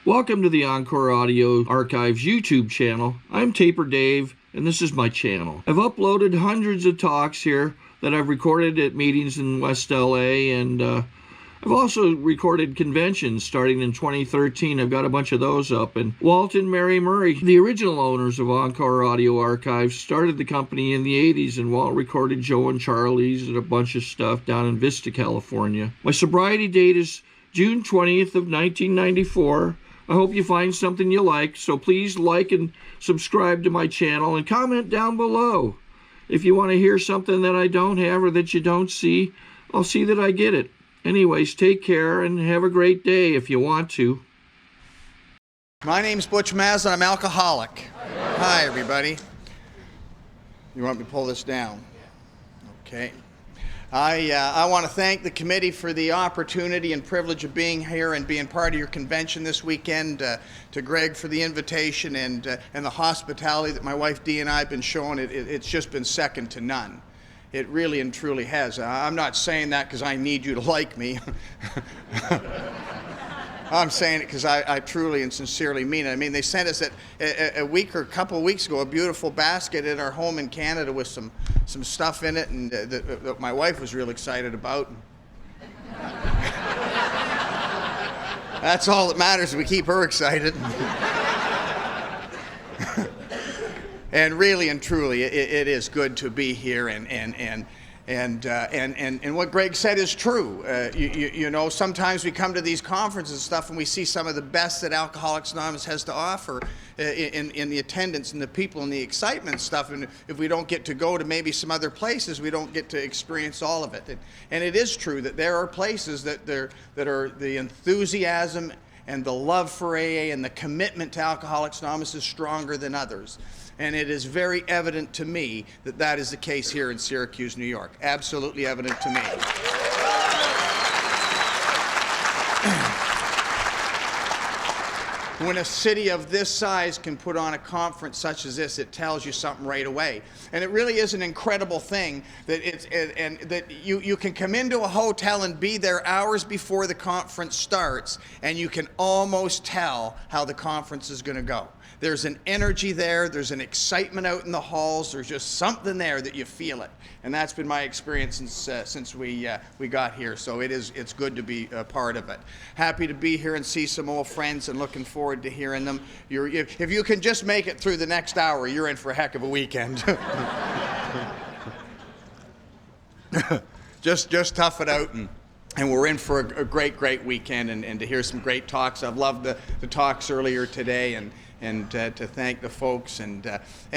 Welcome to the Encore Audio Archives YouTube channel. I'm Taper Dave, and this is my channel. I've uploaded hundreds of talks here that I've recorded at meetings in West LA, and I've also recorded conventions starting in 2013. I've got a bunch of those up. And Walt and Mary Murray, the original owners of Encore Audio Archives, started the company in the 80s, and Walt recorded Joe and Charlie's and a bunch of stuff down in Vista, California. My sobriety date is June 20th of 1994. I hope you find something you like, so please like and subscribe to my channel and comment down below. If you want to hear something that I don't have or that you don't see, I'll see that I get it. Anyways, take care and have a great day if you want to. My name's Butch and I'm alcoholic. Hi, everybody. You want me to pull this down? Okay. I want to thank the committee for the opportunity and privilege of being here and being part of your convention this weekend, to Greg for the invitation and the hospitality that my wife Dee and I have been shown. It's just been second to none. It really and truly has. I'm not saying that because I need you to like me. I'm saying it because I truly and sincerely mean it. I mean, they sent us a week or a couple of weeks ago a beautiful basket in our home in Canada with some stuff in it, and that my wife was real excited about. That's all that matters. We keep her excited. And really and truly, it is good to be here, and what Greg said is true. You know, sometimes we come to these conferences and stuff, and we see some of the best that Alcoholics Anonymous has to offer in the attendance and the people and the excitement and stuff. And if we don't get to go to maybe some other places, we don't get to experience all of it. And it is true that there are places that are the enthusiasm and the love for AA and the commitment to Alcoholics Anonymous is stronger than others. And it is very evident to me that that is the case here in Syracuse, New York. Absolutely evident to me. When a city of this size can put on a conference such as this, it tells you something right away. And it really is an incredible thing that that you can come into a hotel and be there hours before the conference starts, and you can almost tell how the conference is going to go. There's an energy there, there's an excitement out in the halls, there's just something there that you feel it. And that's been my experience since we got here, so it's good to be a part of it. Happy to be here and see some old friends and looking forward to hearing them. If you can just make it through the next hour, you're in for a heck of a weekend. just tough it out, and we're in for a great weekend, and to hear some great talks. I've loved the talks earlier today, and to thank the folks and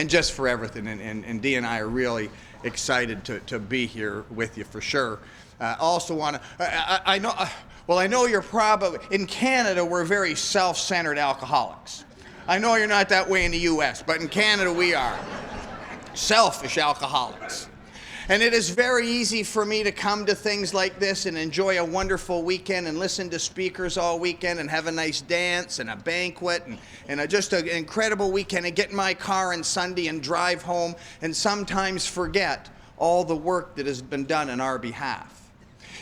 just for everything. And Dee and I are really excited to be here with you for sure. Also want to, I know you're probably, in Canada we're very self-centered alcoholics. I know you're not that way in the US, but in Canada we are selfish alcoholics. And it is very easy for me to come to things like this and enjoy a wonderful weekend and listen to speakers all weekend and have a nice dance and a banquet and just an incredible weekend, and get in my car on Sunday and drive home and sometimes forget all the work that has been done on our behalf.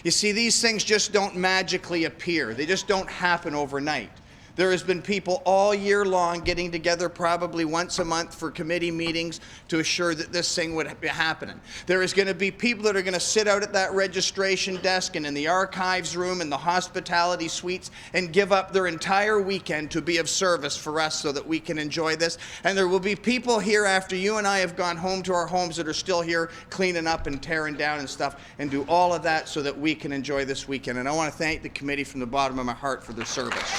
You see, these things just don't magically appear. They just don't happen overnight. There has been people all year long getting together probably once a month for committee meetings to assure that this thing would be happening. There is going to be people that are going to sit out at that registration desk and in the archives room and the hospitality suites and give up their entire weekend to be of service for us so that we can enjoy this. And there will be people here after you and I have gone home to our homes that are still here cleaning up and tearing down and stuff, and do all of that so that we can enjoy this weekend. And I want to thank the committee from the bottom of my heart for their service.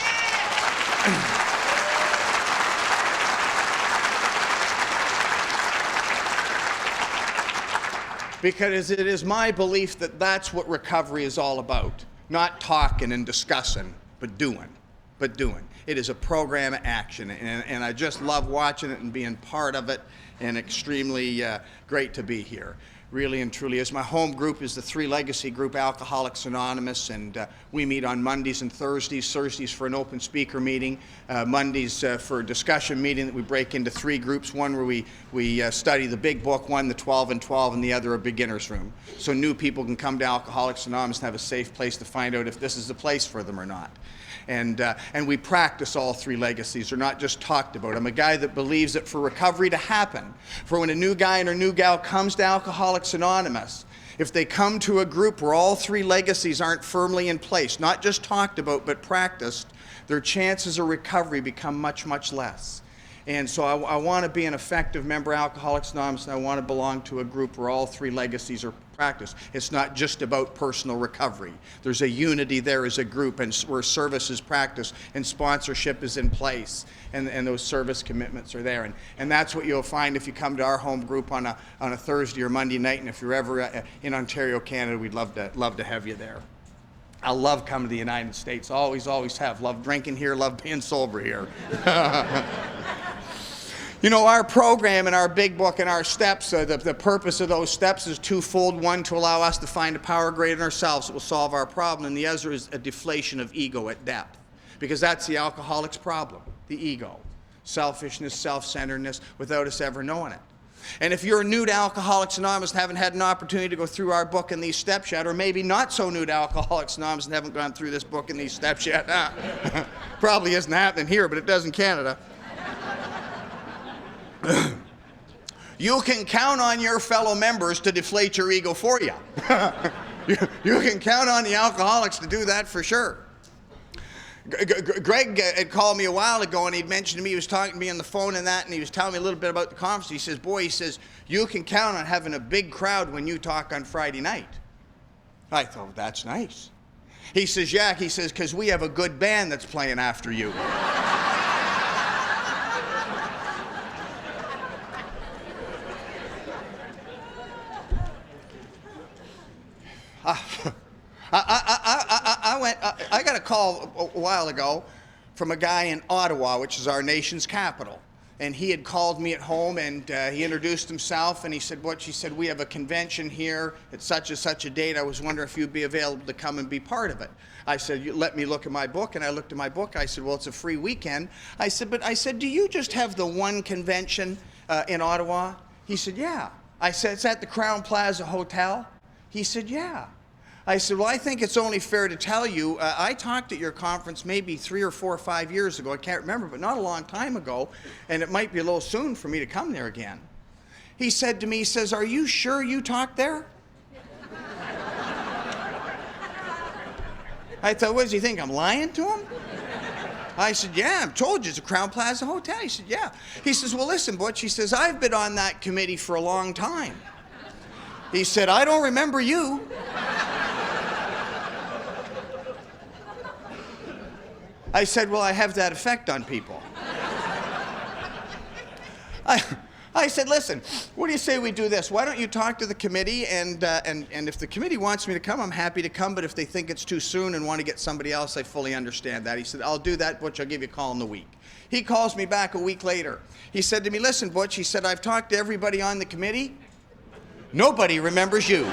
Because it is my belief that that's what recovery is all about. Not talking and discussing, but doing. It is a program of action, and I just love watching it and being part of it, and extremely great to be here. Really and truly is. My home group is the Three Legacy Group, Alcoholics Anonymous, and we meet on Mondays and Thursdays. Thursdays for an open speaker meeting, Mondays for a discussion meeting that we break into three groups, one where we study the big book, one the 12 and 12, and the other a beginner's room. So new people can come to Alcoholics Anonymous and have a safe place to find out if this is the place for them or not. And we practice all three legacies. They're not just talked about. I'm a guy that believes that for recovery to happen, for when a new guy and a new gal comes to Alcoholics Anonymous, if they come to a group where all three legacies aren't firmly in place, not just talked about but practiced, their chances of recovery become much, much less. And so I want to be an effective member of Alcoholics Anonymous, and I want to belong to a group where all three legacies are practiced. It's not just about personal recovery. There's a unity there as a group, and where service is practiced and sponsorship is in place, and those service commitments are there. And that's what you'll find if you come to our home group on a Thursday or Monday night, and if you're ever in Ontario, Canada, we'd love to have you there. I love coming to the United States. Always have. Love drinking here, love being sober here. You know, our program and our big book and our steps, the purpose of those steps is twofold. One, to allow us to find a power greater than ourselves that will solve our problem, and the other is a deflation of ego at depth. Because that's the alcoholic's problem, the ego. Selfishness, self-centeredness, without us ever knowing it. And if you're new to Alcoholics Anonymous and haven't had an opportunity to go through our book and these steps yet, or maybe not so new to Alcoholics Anonymous and haven't gone through this book and these steps yet, probably isn't happening here, but it does in Canada. You can count on your fellow members to deflate your ego for you. You can count on the alcoholics to do that for sure. Greg had called me a while ago, and he'd mentioned to me, he was talking to me on the phone and that, and he was telling me a little bit about the conference. He says, boy, he says, you can count on having a big crowd when you talk on Friday night. I thought, well, that's nice. He says, yeah, he says, because we have a good band that's playing after you. I got a call a while ago from a guy in Ottawa, which is our nation's capital. And he had called me at home, and he introduced himself, and he said, Butch, he said, we have a convention here at such and such a date. I was wondering if you'd be available to come and be part of it. I said, let me look at my book. And I looked at my book. I said, well, it's a free weekend. I said, do you just have the one convention in Ottawa? He said, yeah. I said, it's at the Crown Plaza Hotel? He said, yeah. I said, well, I think it's only fair to tell you, I talked at your conference maybe 3 or 4 or 5 years ago. I can't remember, but not a long time ago, and it might be a little soon for me to come there again. He said to me, he says, are you sure you talked there? I thought, what does he think, I'm lying to him? I said, yeah, I told you, it's a Crown Plaza Hotel. He said, yeah. He says, well, listen, Butch, he says, I've been on that committee for a long time. He said, I don't remember you. I said, well, I have that effect on people. I said, listen, what do you say we do this? Why don't you talk to the committee, and if the committee wants me to come, I'm happy to come, but if they think it's too soon and want to get somebody else, I fully understand that. He said, I'll do that, Butch, I'll give you a call in the week. He calls me back a week later. He said to me, listen, Butch, he said, I've talked to everybody on the committee. Nobody remembers you.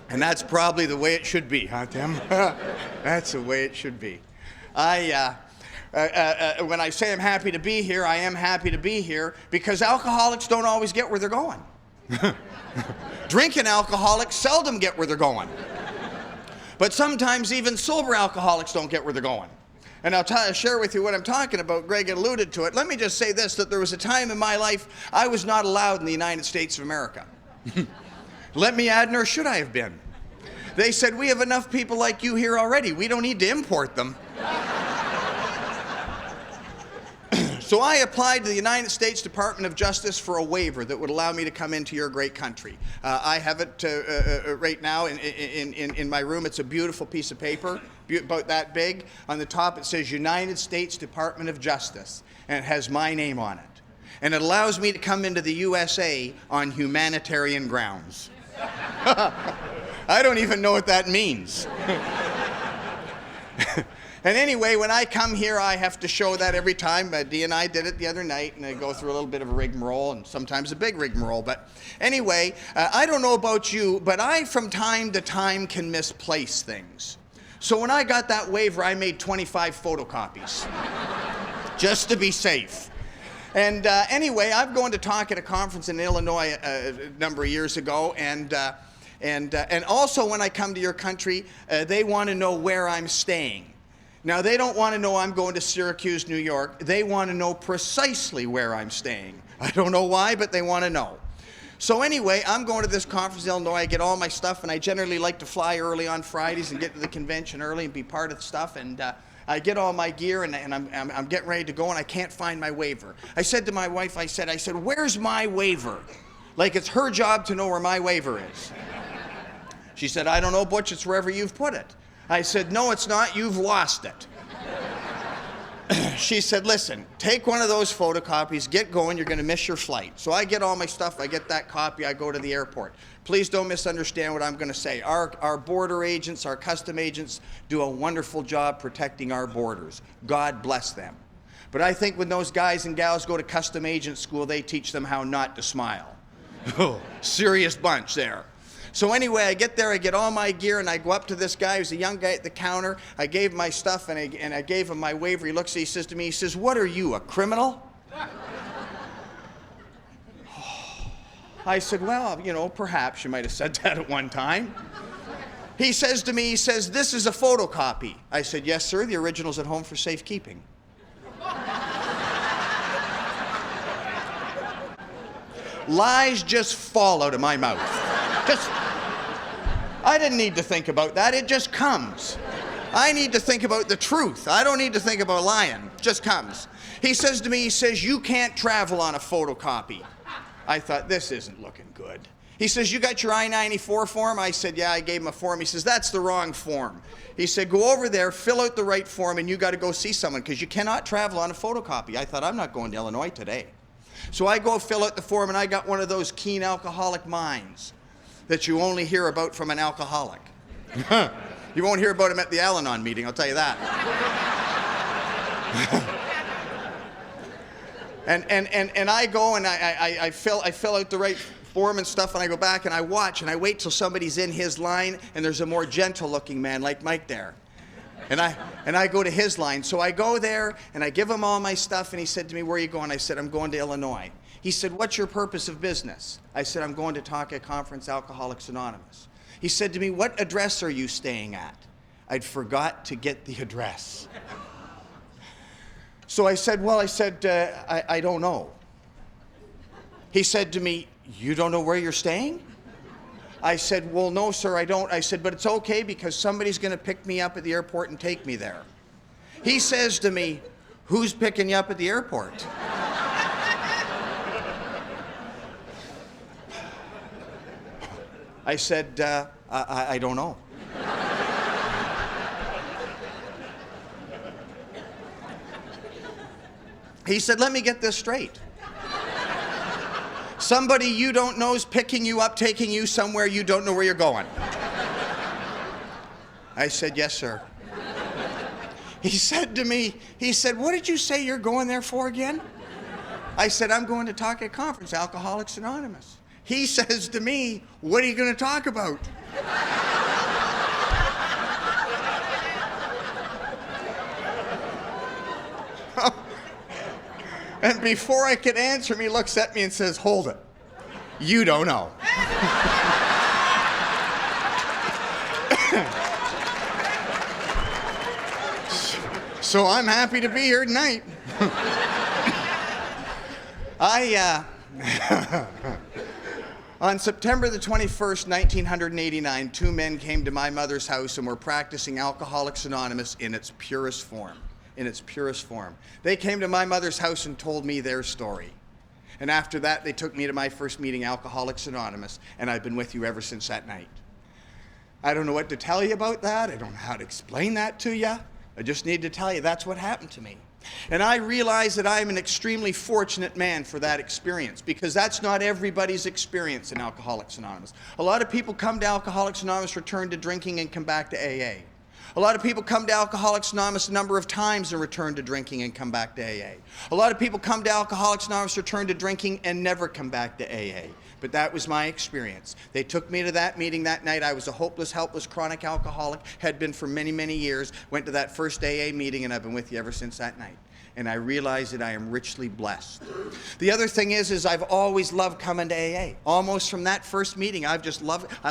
And that's probably the way it should be, huh, Tim? That's the way it should be. When I say I'm happy to be here, I am happy to be here because alcoholics don't always get where they're going. Drinking alcoholics seldom get where they're going. But sometimes even sober alcoholics don't get where they're going. And I'll share with you what I'm talking about. Greg alluded to it. Let me just say this, that there was a time in my life I was not allowed in the United States of America. Let me add, nor should I have been. They said, we have enough people like you here already. We don't need to import them. So I applied to the United States Department of Justice for a waiver that would allow me to come into your great country. I have it right now in my room. It's a beautiful piece of paper, about that big. On the top it says United States Department of Justice, and it has my name on it. And it allows me to come into the USA on humanitarian grounds. I don't even know what that means. And anyway, when I come here, I have to show that every time. Dee and I did it the other night, and I go through a little bit of a rigmarole, and sometimes a big rigmarole. But anyway, I don't know about you, but I, from time to time, can misplace things. So when I got that waiver, I made 25 photocopies, just to be safe. And anyway, I'm going to talk at a conference in Illinois a number of years ago, and And also when I come to your country, they want to know where I'm staying. Now, they don't want to know I'm going to Syracuse, New York. They want to know precisely where I'm staying. I don't know why, but they want to know. So anyway, I'm going to this conference in Illinois. I get all my stuff, and I generally like to fly early on Fridays and get to the convention early and be part of the stuff. And I get all my gear, and I'm getting ready to go, and I can't find my waiver. I said to my wife, I said, where's my waiver? Like it's her job to know where my waiver is. She said, I don't know, Butch, it's wherever you've put it. I said, no, it's not, you've lost it. She said, listen, take one of those photocopies, get going, you're going to miss your flight. So I get all my stuff, I get that copy, I go to the airport. Please don't misunderstand what I'm going to say. Our border agents, our custom agents do a wonderful job protecting our borders. God bless them. But I think when those guys and gals go to custom agent school, they teach them how not to smile. Serious bunch there. So anyway, I get there, I get all my gear, and I go up to this guy who's a young guy at the counter. I gave him my stuff, and I gave him my waiver. He looks, he says to me, he says, what are you, a criminal? I said, well, you know, perhaps you might have said that at one time. He says to me, he says, this is a photocopy. I said, yes, sir, the original's at home for safekeeping. Lies just fall out of my mouth. I didn't need to think about that, it just comes. I need to think about the truth. I don't need to think about lying, it just comes. He says to me, he says, you can't travel on a photocopy. I thought, this isn't looking good. He says, you got your I-94 form? I said, yeah, I gave him a form. He says, that's the wrong form. He said, go over there, fill out the right form, and you got to go see someone because you cannot travel on a photocopy. I thought, I'm not going to Illinois today. So I go fill out the form, and I got one of those keen alcoholic minds that you only hear about from an alcoholic. You won't hear about him at the Al-Anon meeting, I'll tell you that. And I go and I fill out the right form and stuff, and I go back and I watch and I wait till somebody's in his line and there's a more gentle looking man like Mike there. And I go to his line. So I go there and I give him all my stuff, and he said to me, where are you going? I said, I'm going to Illinois. He said, what's your purpose of business? I said, I'm going to talk at Conference Alcoholics Anonymous. He said to me, what address are you staying at? I'd forgot to get the address. So I said, well, I don't know. He said to me, you don't know where you're staying? I said, well, no, sir, I don't. I said, but it's okay because somebody's going to pick me up at the airport and take me there. He says to me, who's picking you up at the airport? I said, I don't know. He said, let me get this straight. Somebody you don't know is picking you up, taking you somewhere you don't know where you're going. I said, yes, sir. He said to me, he said, what did you say you're going there for again? I said, I'm going to talk at Conference Alcoholics Anonymous. He says to me, what are you going to talk about? And before I could answer him, he looks at me and says, hold it. You don't know. So I'm happy to be here tonight. On September the 21st, 1989, two men came to my mother's house and were practicing Alcoholics Anonymous in its purest form. In its purest form. They came to my mother's house and told me their story. And after that, they took me to my first meeting, Alcoholics Anonymous, and I've been with you ever since that night. I don't know what to tell you about that. I don't know how to explain that to you. I just need to tell you that's what happened to me. And I realize that I'm an extremely fortunate man for that experience, because that's not everybody's experience in Alcoholics Anonymous. A lot of people come to Alcoholics Anonymous, return to drinking, and come back to AA. A lot of people come to Alcoholics Anonymous a number of times and return to drinking and come back to AA. A lot of people come to Alcoholics Anonymous, return to drinking, and never come back to AA. But that was my experience. They took me to that meeting that night. I was a hopeless, helpless, chronic alcoholic, had been for many, many years, went to that first AA meeting, and I've been with you ever since that night. and I realize that I am richly blessed. The other thing is I've always loved coming to AA. Almost from that first meeting, I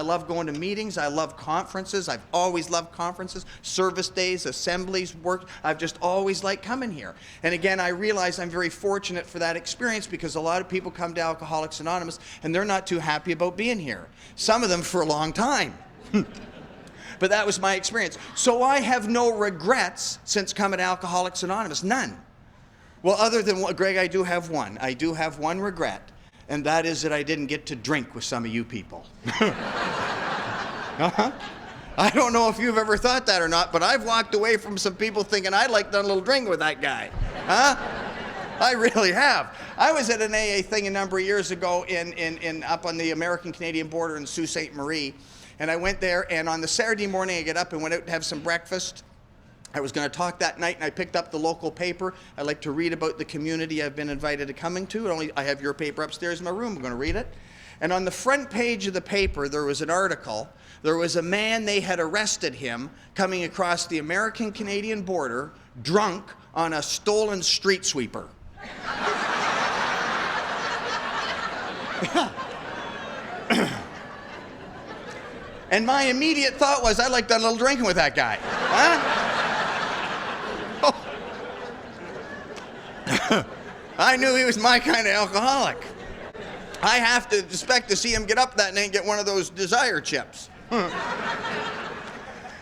love going to meetings. I love conferences. I've always loved conferences, service days, assemblies, work. I've just always liked coming here. And again, I realize I'm very fortunate for that experience because a lot of people come to Alcoholics Anonymous and they're not too happy about being here. Some of them for a long time. But that was my experience. So I have no regrets since coming to Alcoholics Anonymous. None. Well, other than what, Greg, I do have one. I do have one regret, and that is that I didn't get to drink with some of you people. Uh-huh. I don't know if you've ever thought that or not, but I've walked away from some people thinking I'd like to have a little drink with that guy. Huh? I really have. I was at an AA thing a number of years ago up on the American-Canadian border in Sault Ste. Marie. And I went there, and on the Saturday morning, I get up and went out to have some breakfast. I was going to talk that night, and I picked up the local paper. I like to read about the community I've been invited to coming to. I have your paper upstairs in my room. I'm going to read it. And on the front page of the paper, there was an article. There was a man, they had arrested him, coming across the American-Canadian border, drunk on a stolen street sweeper. And my immediate thought was, I'd like to have a little drinking with that guy. Huh? Oh. I knew he was my kind of alcoholic. I have to expect to see him get up that night and get one of those Desire chips.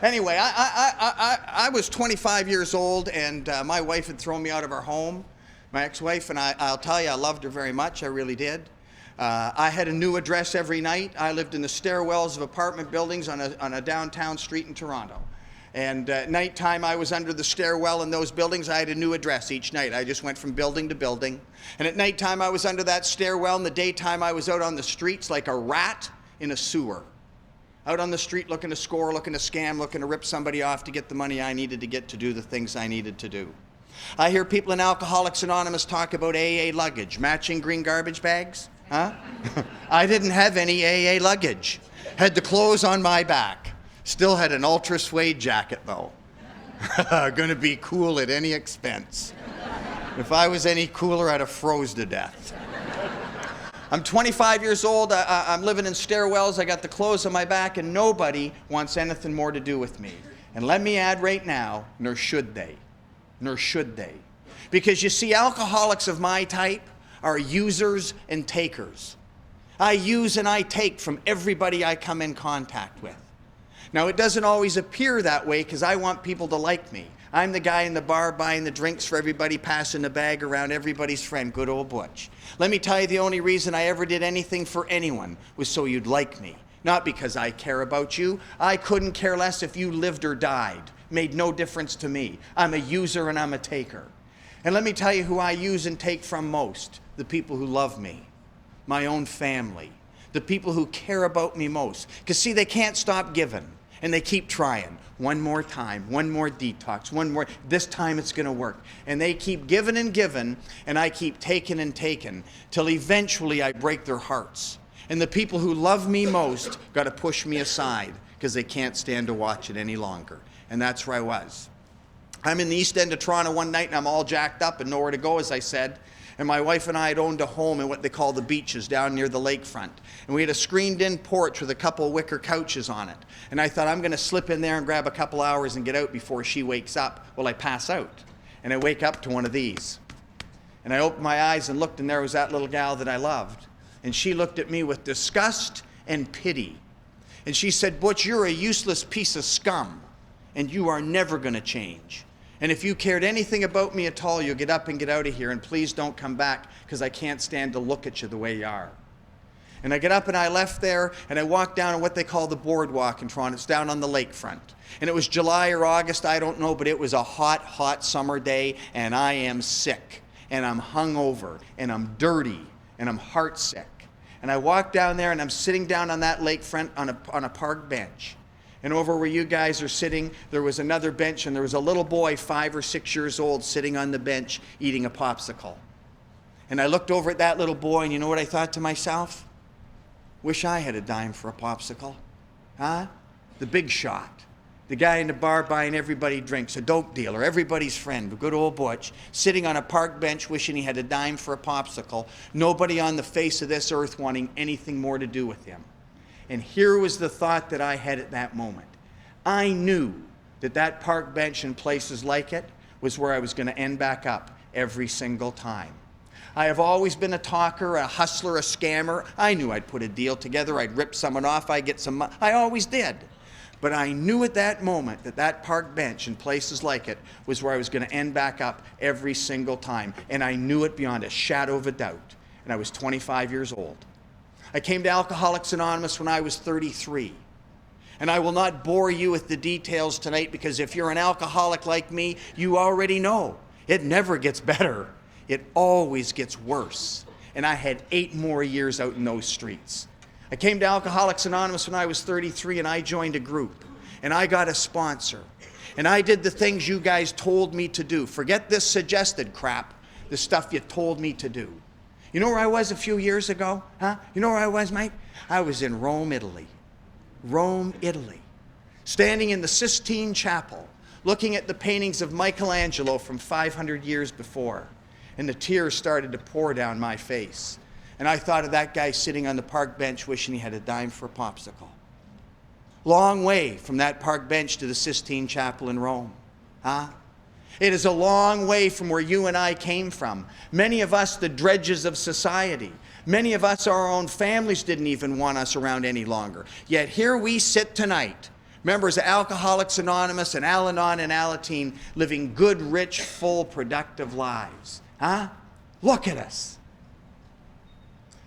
Anyway, I was 25 years old, and my wife had thrown me out of our home, my ex-wife, and I'll tell you, I loved her very much. I really did. I had a new address every night. I lived in the stairwells of apartment buildings on a downtown street in Toronto. And at nighttime, I was under the stairwell in those buildings. I had a new address each night. I just went from building to building. And at nighttime, I was under that stairwell. In the daytime, I was out on the streets like a rat in a sewer. Out on the street looking to score, looking to scam, looking to rip somebody off to get the money I needed to get to do the things I needed to do. I hear people in Alcoholics Anonymous talk about AA luggage, matching green garbage bags. Huh? I didn't have any AA luggage. Had the clothes on my back. Still had an ultra suede jacket though. Gonna be cool at any expense. If I was any cooler, I'd have froze to death. I'm 25 years old. I'm living in stairwells. I got the clothes on my back, and nobody wants anything more to do with me. And let me add right now, nor should they. Nor should they. Because you see, alcoholics of my type are users and takers. I use and I take from everybody I come in contact with. Now, it doesn't always appear that way because I want people to like me. I'm the guy in the bar buying the drinks for everybody, passing the bag around, everybody's friend, good old Butch. Let me tell you, the only reason I ever did anything for anyone was so you'd like me. Not because I care about you. I couldn't care less if you lived or died. Made no difference to me. I'm a user and I'm a taker. And let me tell you who I use and take from most. The people who love me. My own family. The people who care about me most. Because see, they can't stop giving. And they keep trying. One more time, one more detox, one more. This time it's going to work. And they keep giving and giving, and I keep taking and taking, till eventually I break their hearts. And the people who love me most got to push me aside because they can't stand to watch it any longer. And that's where I was. I'm in the East End of Toronto one night, and I'm all jacked up and nowhere to go, as I said. And my wife and I had owned a home in what they call the beaches down near the lakefront. And we had a screened-in porch with a couple of wicker couches on it. And I thought, I'm going to slip in there and grab a couple hours and get out before she wakes up. Well, I pass out. And I wake up to one of these. And I opened my eyes and looked, and there was that little gal that I loved. And she looked at me with disgust and pity. And she said, Butch, you're a useless piece of scum, and you are never going to change. And if you cared anything about me at all, you'll get up and get out of here, and please don't come back, because I can't stand to look at you the way you are. And I get up and I left there, and I walked down on what they call the boardwalk in Toronto. It's down on the lakefront. And it was July or August, I don't know, but it was a hot, hot summer day, and I am sick, and I'm hungover, and I'm dirty, and I'm heartsick. And I walked down there, and I'm sitting down on that lakefront on a park bench. And over where you guys are sitting, there was another bench, and there was a little boy, 5 or 6 years old, sitting on the bench eating a popsicle. And I looked over at that little boy, and you know what I thought to myself? Wish I had a dime for a popsicle. Huh? The big shot. The guy in the bar buying everybody drinks, a dope dealer, everybody's friend, good old Butch, sitting on a park bench wishing he had a dime for a popsicle. Nobody on the face of this earth wanting anything more to do with him. And here was the thought that I had at that moment. I knew that that park bench and places like it was where I was going to end back up every single time. I have always been a talker, a hustler, a scammer. I knew I'd put a deal together, I'd rip someone off, I'd get some money. I always did. But I knew at that moment that that park bench and places like it was where I was going to end back up every single time. And I knew it beyond a shadow of a doubt. And I was 25 years old. I came to Alcoholics Anonymous when I was 33. And I will not bore you with the details tonight, because if you're an alcoholic like me, you already know it never gets better. It always gets worse. And I had 8 more years out in those streets. I came to Alcoholics Anonymous when I was 33, and I joined a group. And I got a sponsor. And I did the things you guys told me to do. Forget this suggested crap, the stuff you told me to do. You know where I was a few years ago? Huh? You know where I was, mate? I was in Rome, Italy. Rome, Italy. Standing in the Sistine Chapel, looking at the paintings of Michelangelo from 500 years before. And the tears started to pour down my face. And I thought of that guy sitting on the park bench wishing he had a dime for a popsicle. Long way from that park bench to the Sistine Chapel in Rome. Huh? It is a long way from where you and I came from. Many of us, the dredges of society. Many of us, our own families didn't even want us around any longer. Yet here we sit tonight, members of Alcoholics Anonymous and Al-Anon and Alateen, living good, rich, full, productive lives. Huh? Look at us.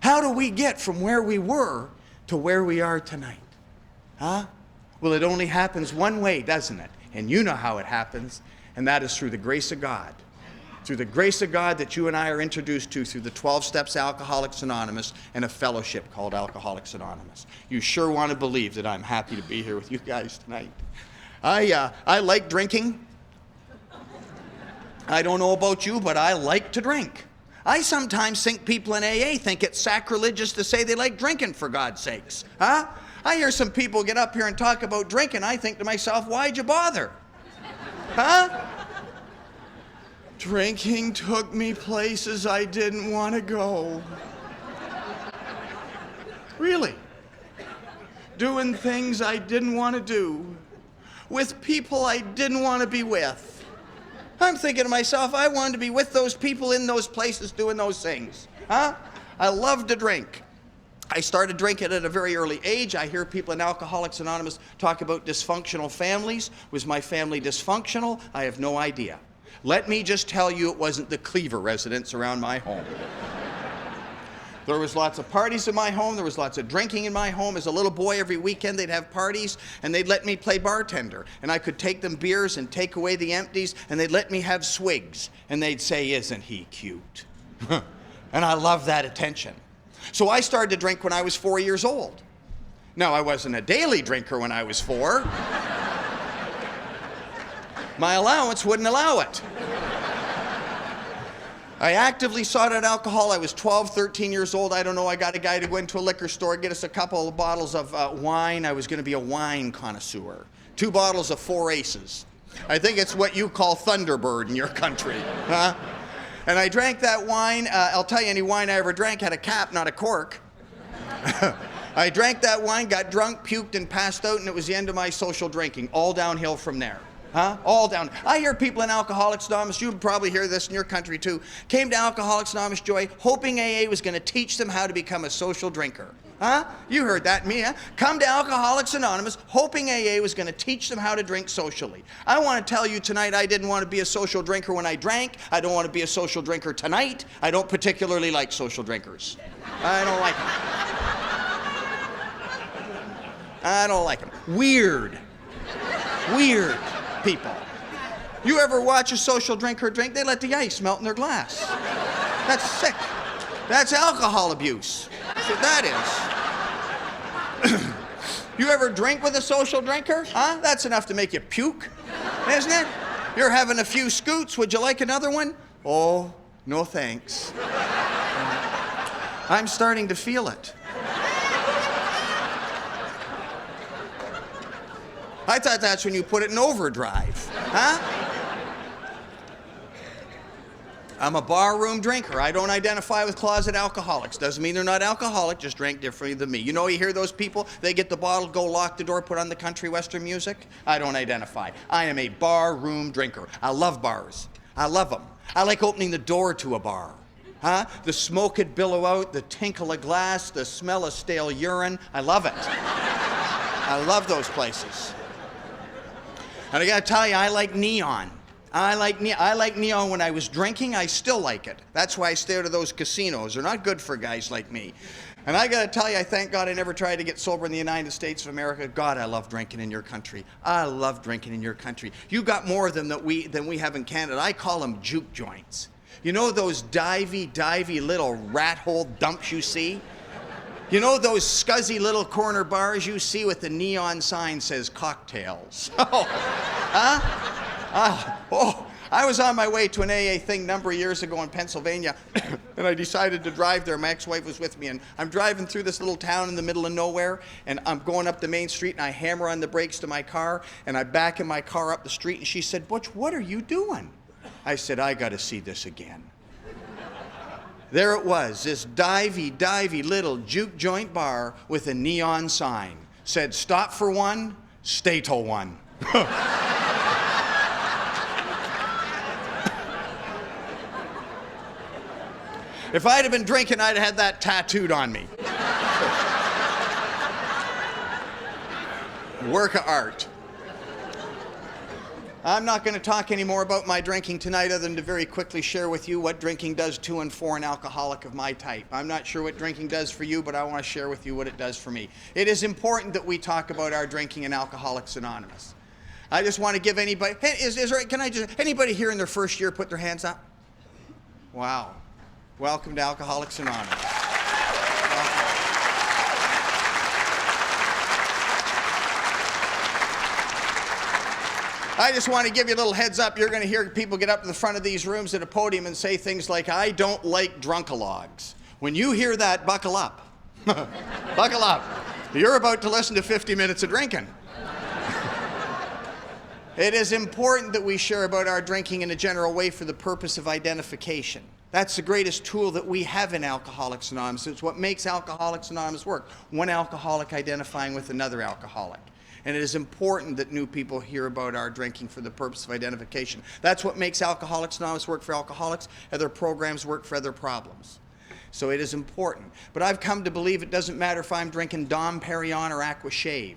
How do we get from where we were to where we are tonight? Huh? Well, it only happens one way, doesn't it? And you know how it happens, and that is through the grace of God. Through the grace of God that you and I are introduced to through the 12 Steps Alcoholics Anonymous and a fellowship called Alcoholics Anonymous. You sure want to believe that I'm happy to be here with you guys tonight. I like drinking. I don't know about you, but I like to drink. I sometimes think people in AA think it's sacrilegious to say they like drinking, for God's sakes. Huh? I hear some people get up here and talk about drinking. I think to myself, why'd you bother? Huh? Drinking took me places I didn't want to go. Really. Doing things I didn't want to do. With people I didn't want to be with. I'm thinking to myself, I wanted to be with those people in those places doing those things. Huh? I love to drink. I started drinking at a very early age. I hear people in Alcoholics Anonymous talk about dysfunctional families. Was my family dysfunctional? I have no idea. Let me just tell you, it wasn't the Cleaver residence around my home. There was lots of parties in my home. There was lots of drinking in my home. As a little boy, every weekend they'd have parties, and they'd let me play bartender. And I could take them beers and take away the empties, and they'd let me have swigs. And they'd say, "Isn't he cute?" And I loved that attention. So I started to drink when I was 4 years old. Now, I wasn't a daily drinker when I was 4. My allowance wouldn't allow it. I actively sought out alcohol. I was 12, 13 years old. I don't know. I got a guy to go into a liquor store, get us a couple of bottles of wine. I was going to be a wine connoisseur. 2 bottles of 4 Aces. I think it's what you call Thunderbird in your country. Huh? And I drank that wine. I'll tell you, any wine I ever drank had a cap, not a cork. I drank that wine, got drunk, puked, and passed out, and it was the end of my social drinking. All downhill from there. Huh? All down. I hear people in Alcoholics Anonymous, you probably hear this in your country too, came to Alcoholics Anonymous, Joy, hoping AA was going to teach them how to become a social drinker. Huh? You heard that, me, huh? Come to Alcoholics Anonymous, hoping AA was going to teach them how to drink socially. I want to tell you tonight, I didn't want to be a social drinker when I drank. I don't want to be a social drinker tonight. I don't particularly like social drinkers. I don't like them. I don't like them. Weird. Weird people. You ever watch a social drinker drink? They let the ice melt in their glass. That's sick. That's alcohol abuse. That's what that is. You ever drink with a social drinker? Huh? That's enough to make you puke, isn't it? You're having a few scoots. Would you like another one? Oh, no thanks. I'm starting to feel it. I thought that's when you put it in overdrive. Huh? I'm a barroom drinker. I don't identify with closet alcoholics. Doesn't mean they're not alcoholic, just drank differently than me. You know, you hear those people, they get the bottle, go lock the door, put on the country western music? I don't identify. I am a barroom drinker. I love bars. I love them. I like opening the door to a bar. Huh? The smoke would billow out, the tinkle of glass, the smell of stale urine. I love it. I love those places. And I gotta tell you, I like neon. I like neon when I was drinking. I still like it. That's why I stay out of those casinos. They're not good for guys like me. And I gotta tell you, I thank God I never tried to get sober in the United States of America. God, I love drinking in your country. I love drinking in your country. You got more of them than we have in Canada. I call them juke joints. You know those divey little rat hole dumps you see? You know those scuzzy little corner bars you see with the neon sign says cocktails? Oh, huh? I was on my way to an AA thing a number of years ago in Pennsylvania, and I decided to drive there. My ex-wife was with me, and I'm driving through this little town in the middle of nowhere, and I'm going up the main street, and I hammer on the brakes to my car, and I back in my car up the street, and she said, "Butch, what are you doing?" I said, "I got to see this again." There it was, this divey little juke joint bar with a neon sign. Said, "Stop for one, stay till one." If I'd have been drinking, I'd have had that tattooed on me. Work of art. I'm not going to talk anymore about my drinking tonight other than to very quickly share with you what drinking does to and for an alcoholic of my type. I'm not sure what drinking does for you, but I want to share with you what it does for me. It is important that we talk about our drinking in Alcoholics Anonymous. I just want to give anybody, hey, anybody here in their first year put their hands up? Wow. Welcome to Alcoholics Anonymous. I just want to give you a little heads up. You're going to hear people get up to the front of these rooms at a podium and say things like, "I don't like drunkalogs." When you hear that, buckle up. Buckle up. You're about to listen to 50 minutes of drinking. It is important that we share about our drinking in a general way for the purpose of identification. That's the greatest tool that we have in Alcoholics Anonymous. It's what makes Alcoholics Anonymous work. One alcoholic identifying with another alcoholic. And it is important that new people hear about our drinking for the purpose of identification. That's what makes Alcoholics Anonymous work for alcoholics. Other programs work for other problems. So it is important. But I've come to believe it doesn't matter if I'm drinking Dom Perignon or Aqua Shave.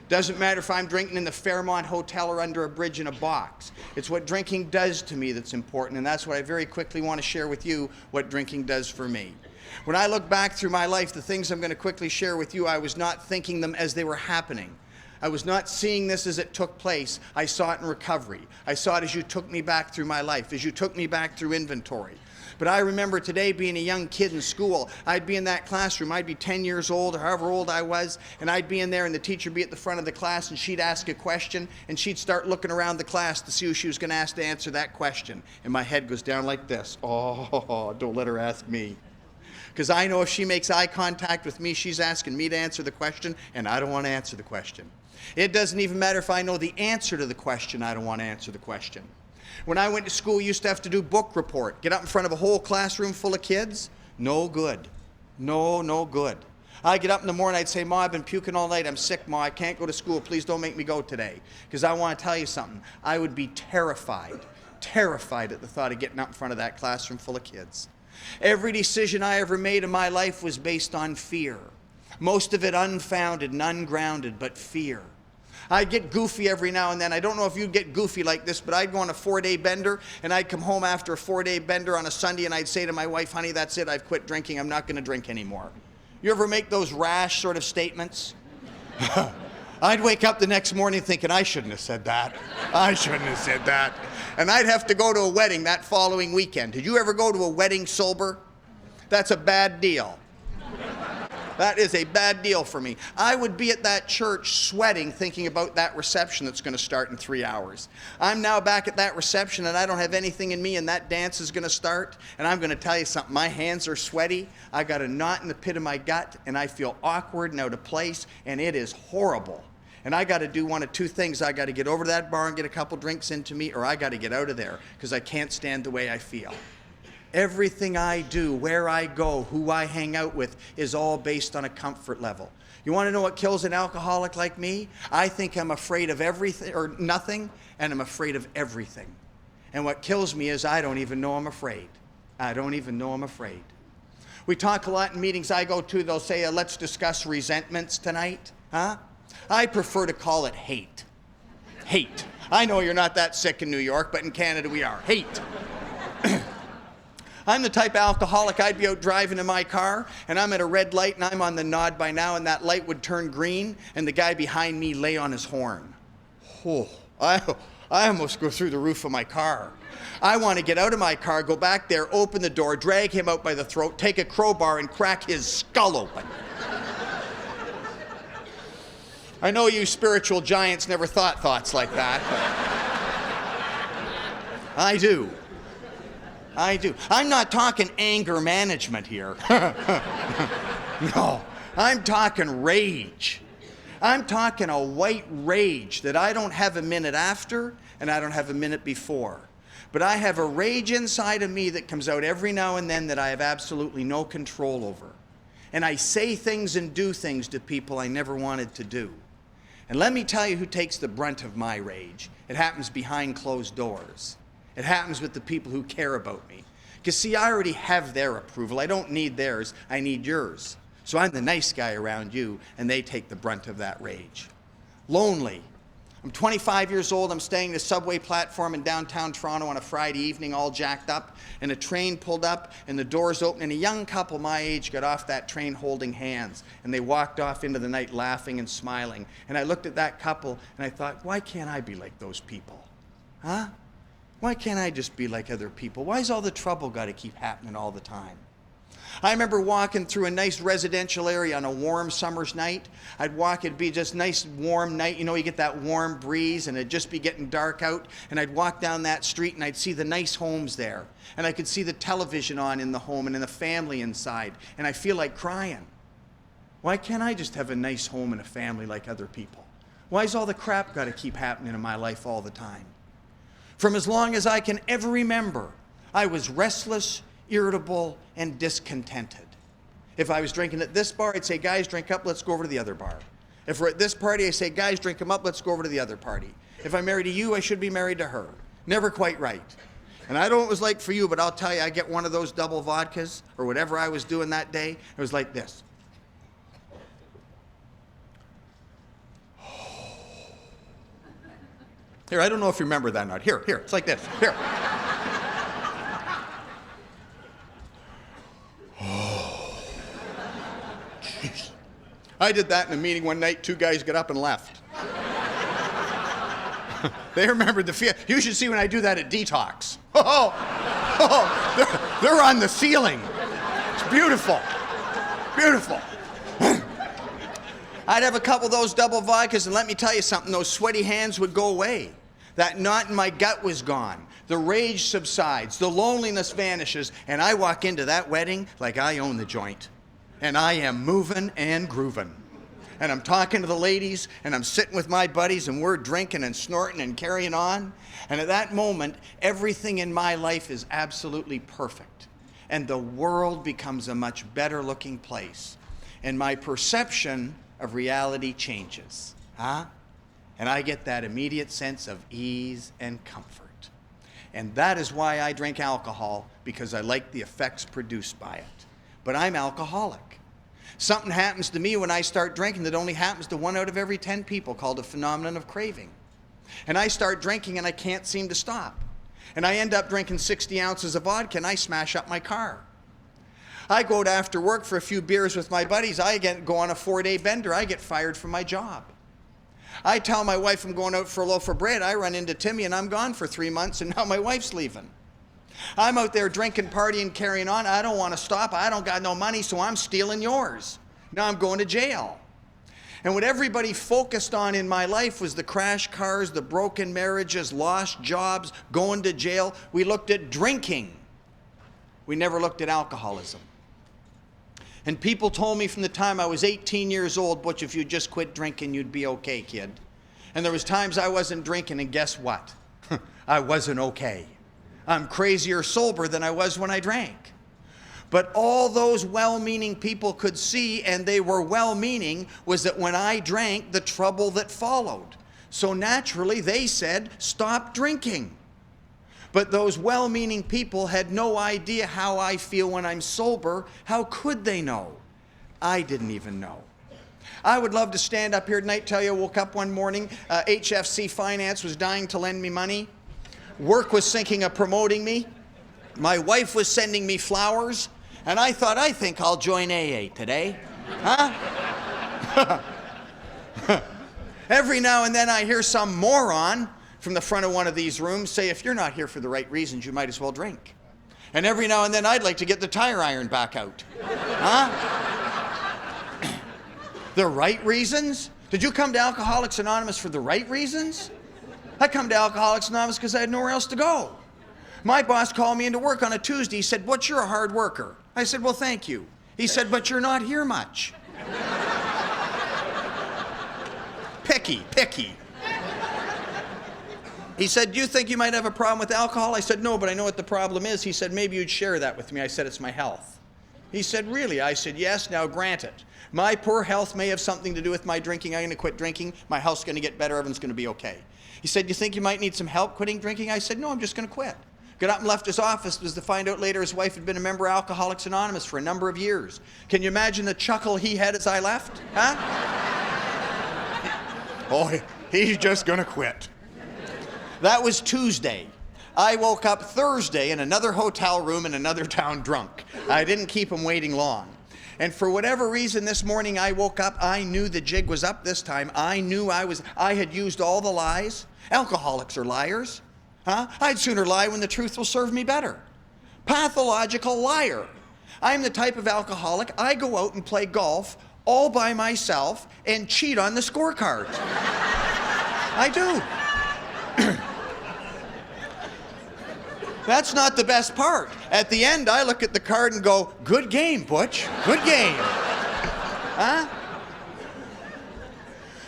Doesn't matter if I'm drinking in the Fairmont Hotel or under a bridge in a box. It's what drinking does to me that's important, and that's what I very quickly want to share with you, what drinking does for me. When I look back through my life, the things I'm going to quickly share with you, I was not thinking them as they were happening. I was not seeing this as it took place. I saw it in recovery. I saw it as you took me back through my life, as you took me back through inventory. But I remember today being a young kid in school. I'd be in that classroom. I'd be 10 years old or however old I was, and I'd be in there and the teacher would be at the front of the class and she'd ask a question and she'd start looking around the class to see who she was going to ask to answer that question. And my head goes down like this. Oh, don't let her ask me. Because I know if she makes eye contact with me, she's asking me to answer the question, and I don't want to answer the question. It doesn't even matter if I know the answer to the question, I don't want to answer the question. When I went to school, we used to have to do book report. Get up in front of a whole classroom full of kids. No good. No good. I'd get up in the morning, I'd say, "Ma, I've been puking all night. I'm sick, Ma. I can't go to school. Please don't make me go today." Because I want to tell you something. I would be terrified at the thought of getting up in front of that classroom full of kids. Every decision I ever made in my life was based on fear. Most of it unfounded and ungrounded, but fear. I'd get goofy every now and then. I don't know if you'd get goofy like this, but I'd go on a 4-day bender, and I'd come home after a 4-day bender on a Sunday, and I'd say to my wife, "Honey, that's it. I've quit drinking. I'm not going to drink anymore." You ever make those rash sort of statements? I'd wake up the next morning thinking, "I shouldn't have said that. I shouldn't have said that." And I'd have to go to a wedding that following weekend. Did you ever go to a wedding sober? That's a bad deal. That is a bad deal for me. I would be at that church sweating thinking about that reception that's going to start in 3 hours. I'm now back at that reception and I don't have anything in me and that dance is going to start. And I'm going to tell you something. My hands are sweaty. I got a knot in the pit of my gut and I feel awkward and out of place and it is horrible. And I got to do one of two things. I got to get over to that bar and get a couple drinks into me, or I got to get out of there because I can't stand the way I feel. Everything I do, where I go, who I hang out with is all based on a comfort level. You want to know what kills an alcoholic like me? I think I'm afraid of everything or nothing, and I'm afraid of everything. And what kills me is I don't even know I'm afraid. I don't even know I'm afraid. We talk a lot in meetings I go to. They'll say, let's discuss resentments tonight. Huh? I prefer to call it hate. Hate. I know you're not that sick in New York, but in Canada we are. Hate. I'm the type of alcoholic, I'd be out driving in my car, and I'm at a red light, and I'm on the nod by now, and that light would turn green, and the guy behind me lay on his horn. Oh, I almost go through the roof of my car. I want to get out of my car, go back there, open the door, drag him out by the throat, take a crowbar, and crack his skull open. I know you spiritual giants never thought thoughts like that. I do. I do. I'm not talking anger management here. No, I'm talking rage. I'm talking a white rage that I don't have a minute after and I don't have a minute before. But I have a rage inside of me that comes out every now and then that I have absolutely no control over. And I say things and do things to people I never wanted to do. And let me tell you who takes the brunt of my rage. It happens behind closed doors. It happens with the people who care about me. Because see, I already have their approval. I don't need theirs, I need yours. So I'm the nice guy around you, and they take the brunt of that rage. Lonely. I'm 25 years old, I'm staying in a subway platform in downtown Toronto on a Friday evening, all jacked up, and a train pulled up, and the doors opened, and a young couple my age got off that train holding hands, and they walked off into the night laughing and smiling. And I looked at that couple, and I thought, why can't I be like those people? Huh? Why can't I just be like other people? Why's all the trouble got to keep happening all the time? I remember walking through a nice residential area on a warm summer's night. I'd walk, it'd be just nice warm night. You know, you get that warm breeze and it'd just be getting dark out. And I'd walk down that street and I'd see the nice homes there. And I could see the television on in the home and in the family inside. And I feel like crying. Why can't I just have a nice home and a family like other people? Why's all the crap got to keep happening in my life all the time? From as long as I can ever remember, I was restless, irritable, and discontented. If I was drinking at this bar, I'd say, guys, drink up, let's go over to the other bar. If we're at this party, I say, guys, drink them up, let's go over to the other party. If I'm married to you, I should be married to her. Never quite right. And I don't know what it was like for you, but I'll tell you, I get one of those double vodkas, or whatever I was doing that day, it was like this. Here, I don't know if you remember that or not. Here, it's like this. Here. Oh, jeez. I did that in a meeting one night. 2 guys got up and left. They remembered the feel. You should see when I do that at Detox. They're on the ceiling. It's beautiful. Beautiful. I'd have a couple of those double vodkas, and let me tell you something, those sweaty hands would go away. That knot in my gut was gone. The rage subsides, the loneliness vanishes, and I walk into that wedding like I own the joint. And I am moving and grooving. And I'm talking to the ladies, and I'm sitting with my buddies, and we're drinking and snorting and carrying on. And at that moment, everything in my life is absolutely perfect. And the world becomes a much better looking place. And my perception of reality changes. Huh? And I get that immediate sense of ease and comfort. And that is why I drink alcohol, because I like the effects produced by it. But I'm alcoholic. Something happens to me when I start drinking that only happens to 1 out of every 10 people, called a phenomenon of craving. And I start drinking and I can't seem to stop. And I end up drinking 60 ounces of vodka and I smash up my car. I go out after work for a few beers with my buddies. I go on a 4-day bender. I get fired from my job. I tell my wife I'm going out for a loaf of bread. I run into Timmy and I'm gone for 3 months and now my wife's leaving. I'm out there drinking, partying, carrying on. I don't want to stop. I don't got no money, so I'm stealing yours. Now I'm going to jail. And what everybody focused on in my life was the crash cars, the broken marriages, lost jobs, going to jail. We looked at drinking. We never looked at alcoholism. And people told me from the time I was 18 years old, Butch, if you just quit drinking, you'd be okay, kid. And there was times I wasn't drinking, and guess what? I wasn't okay. I'm crazier sober than I was when I drank. But all those well-meaning people could see, and they were well-meaning, was that when I drank, the trouble that followed. So naturally, they said, stop drinking. But those well-meaning people had no idea how I feel when I'm sober. How could they know? I didn't even know. I would love to stand up here tonight, tell you I woke up one morning, HFC Finance was dying to lend me money. Work was thinking of promoting me. My wife was sending me flowers. And I thought, I think I'll join AA today. Huh? Every now and then I hear some moron from the front of one of these rooms say, if you're not here for the right reasons, you might as well drink. And every now and then I'd like to get the tire iron back out. Huh? The right reasons? Did you come to Alcoholics Anonymous for the right reasons? I come to Alcoholics Anonymous because I had nowhere else to go. My boss called me into work on a Tuesday. He said, Butch, you're a hard worker. I said, well, thank you. He said, but you're not here much. Picky. He said, do you think you might have a problem with alcohol? I said, no, but I know what the problem is. He said, maybe you'd share that with me. I said, it's my health. He said, really? I said, yes, now granted. My poor health may have something to do with my drinking. I'm going to quit drinking. My health's going to get better. Everyone's going to be okay. He said, you think you might need some help quitting drinking? I said, no, I'm just going to quit. Got up and left his office was to find out later his wife had been a member of Alcoholics Anonymous for a number of years. Can you imagine the chuckle he had as I left? Huh? Oh, he's just going to quit. That was Tuesday. I woke up Thursday in another hotel room in another town drunk. I didn't keep him waiting long. And for whatever reason this morning I woke up, I knew the jig was up this time. I knew I had used all the lies. Alcoholics are liars. Huh? I'd sooner lie when the truth will serve me better. Pathological liar. I'm the type of alcoholic, I go out and play golf all by myself and cheat on the scorecard. I do. That's not the best part. At the end, I look at the card and go, good game, Butch, good game. Huh?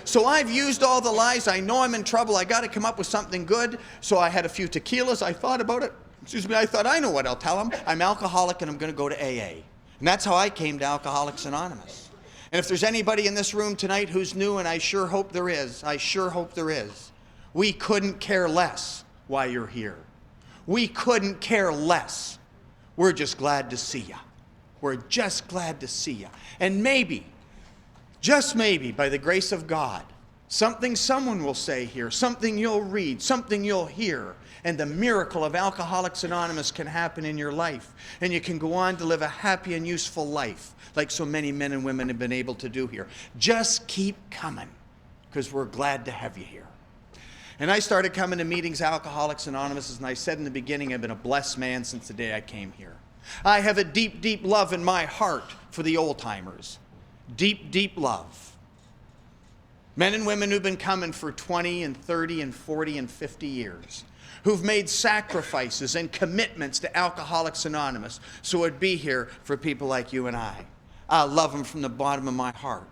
So I've used all the lies. I know I'm in trouble. I got to come up with something good. So I had a few tequilas. I thought about it. I thought, I know what I'll tell them. I'm alcoholic and I'm going to go to AA. And that's how I came to Alcoholics Anonymous. And if there's anybody in this room tonight who's new, and I sure hope there is, we couldn't care less why you're here. We couldn't care less. We're just glad to see you. We're just glad to see you. And maybe, just maybe, by the grace of God, something someone will say here, something you'll read, something you'll hear, and the miracle of Alcoholics Anonymous can happen in your life. And you can go on to live a happy and useful life, like so many men and women have been able to do here. Just keep coming, because we're glad to have you here. And I started coming to meetings, Alcoholics Anonymous, and I said in the beginning, I've been a blessed man since the day I came here. I have a deep, deep love in my heart for the old-timers. Deep, deep love. Men and women who've been coming for 20 and 30 and 40 and 50 years, who've made sacrifices and commitments to Alcoholics Anonymous so it'd be here for people like you and I. I love them from the bottom of my heart.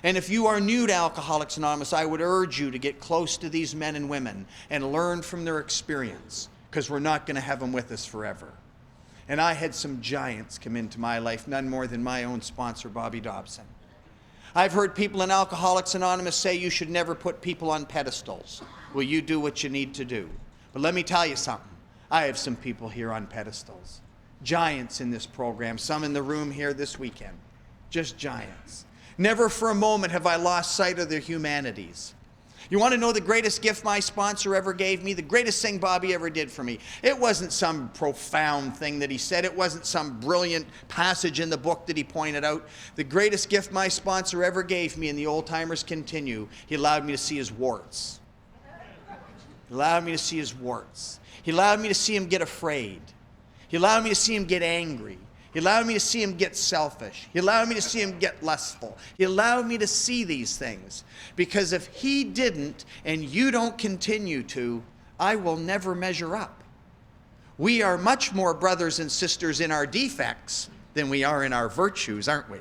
And if you are new to Alcoholics Anonymous, I would urge you to get close to these men and women and learn from their experience, because we're not going to have them with us forever. And I had some giants come into my life, none more than my own sponsor, Bobby Dobson. I've heard people in Alcoholics Anonymous say you should never put people on pedestals. Well, you do what you need to do. But let me tell you something. I have some people here on pedestals. Giants in this program, some in the room here this weekend. Just giants. Never for a moment have I lost sight of their humanities. You want to know the greatest gift my sponsor ever gave me? The greatest thing Bobby ever did for me? It wasn't some profound thing that he said. It wasn't some brilliant passage in the book that he pointed out. The greatest gift my sponsor ever gave me, and the old timers continue, he allowed me to see his warts. He allowed me to see his warts. He allowed me to see him get afraid. He allowed me to see him get angry. He allowed me to see him get selfish. He allowed me to see him get lustful. He allowed me to see these things. Because if he didn't, and you don't continue to, I will never measure up. We are much more brothers and sisters in our defects than we are in our virtues, aren't we?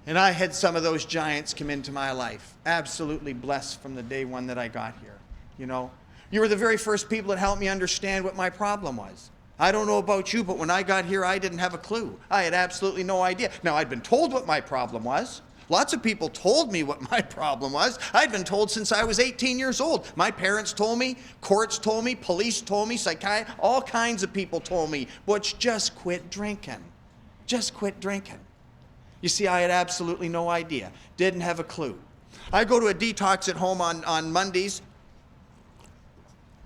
And I had some of those giants come into my life. Absolutely blessed from the day one that I got here. You know, you were the very first people that helped me understand what my problem was. I don't know about you, but when I got here, I didn't have a clue. I had absolutely no idea. Now, I'd been told what my problem was. Lots of people told me what my problem was. I'd been told since I was 18 years old. My parents told me, courts told me, police told me, psychiatrists, all kinds of people told me, Butch, just quit drinking. Just quit drinking. You see, I had absolutely no idea. Didn't have a clue. I go to a detox at home on Mondays,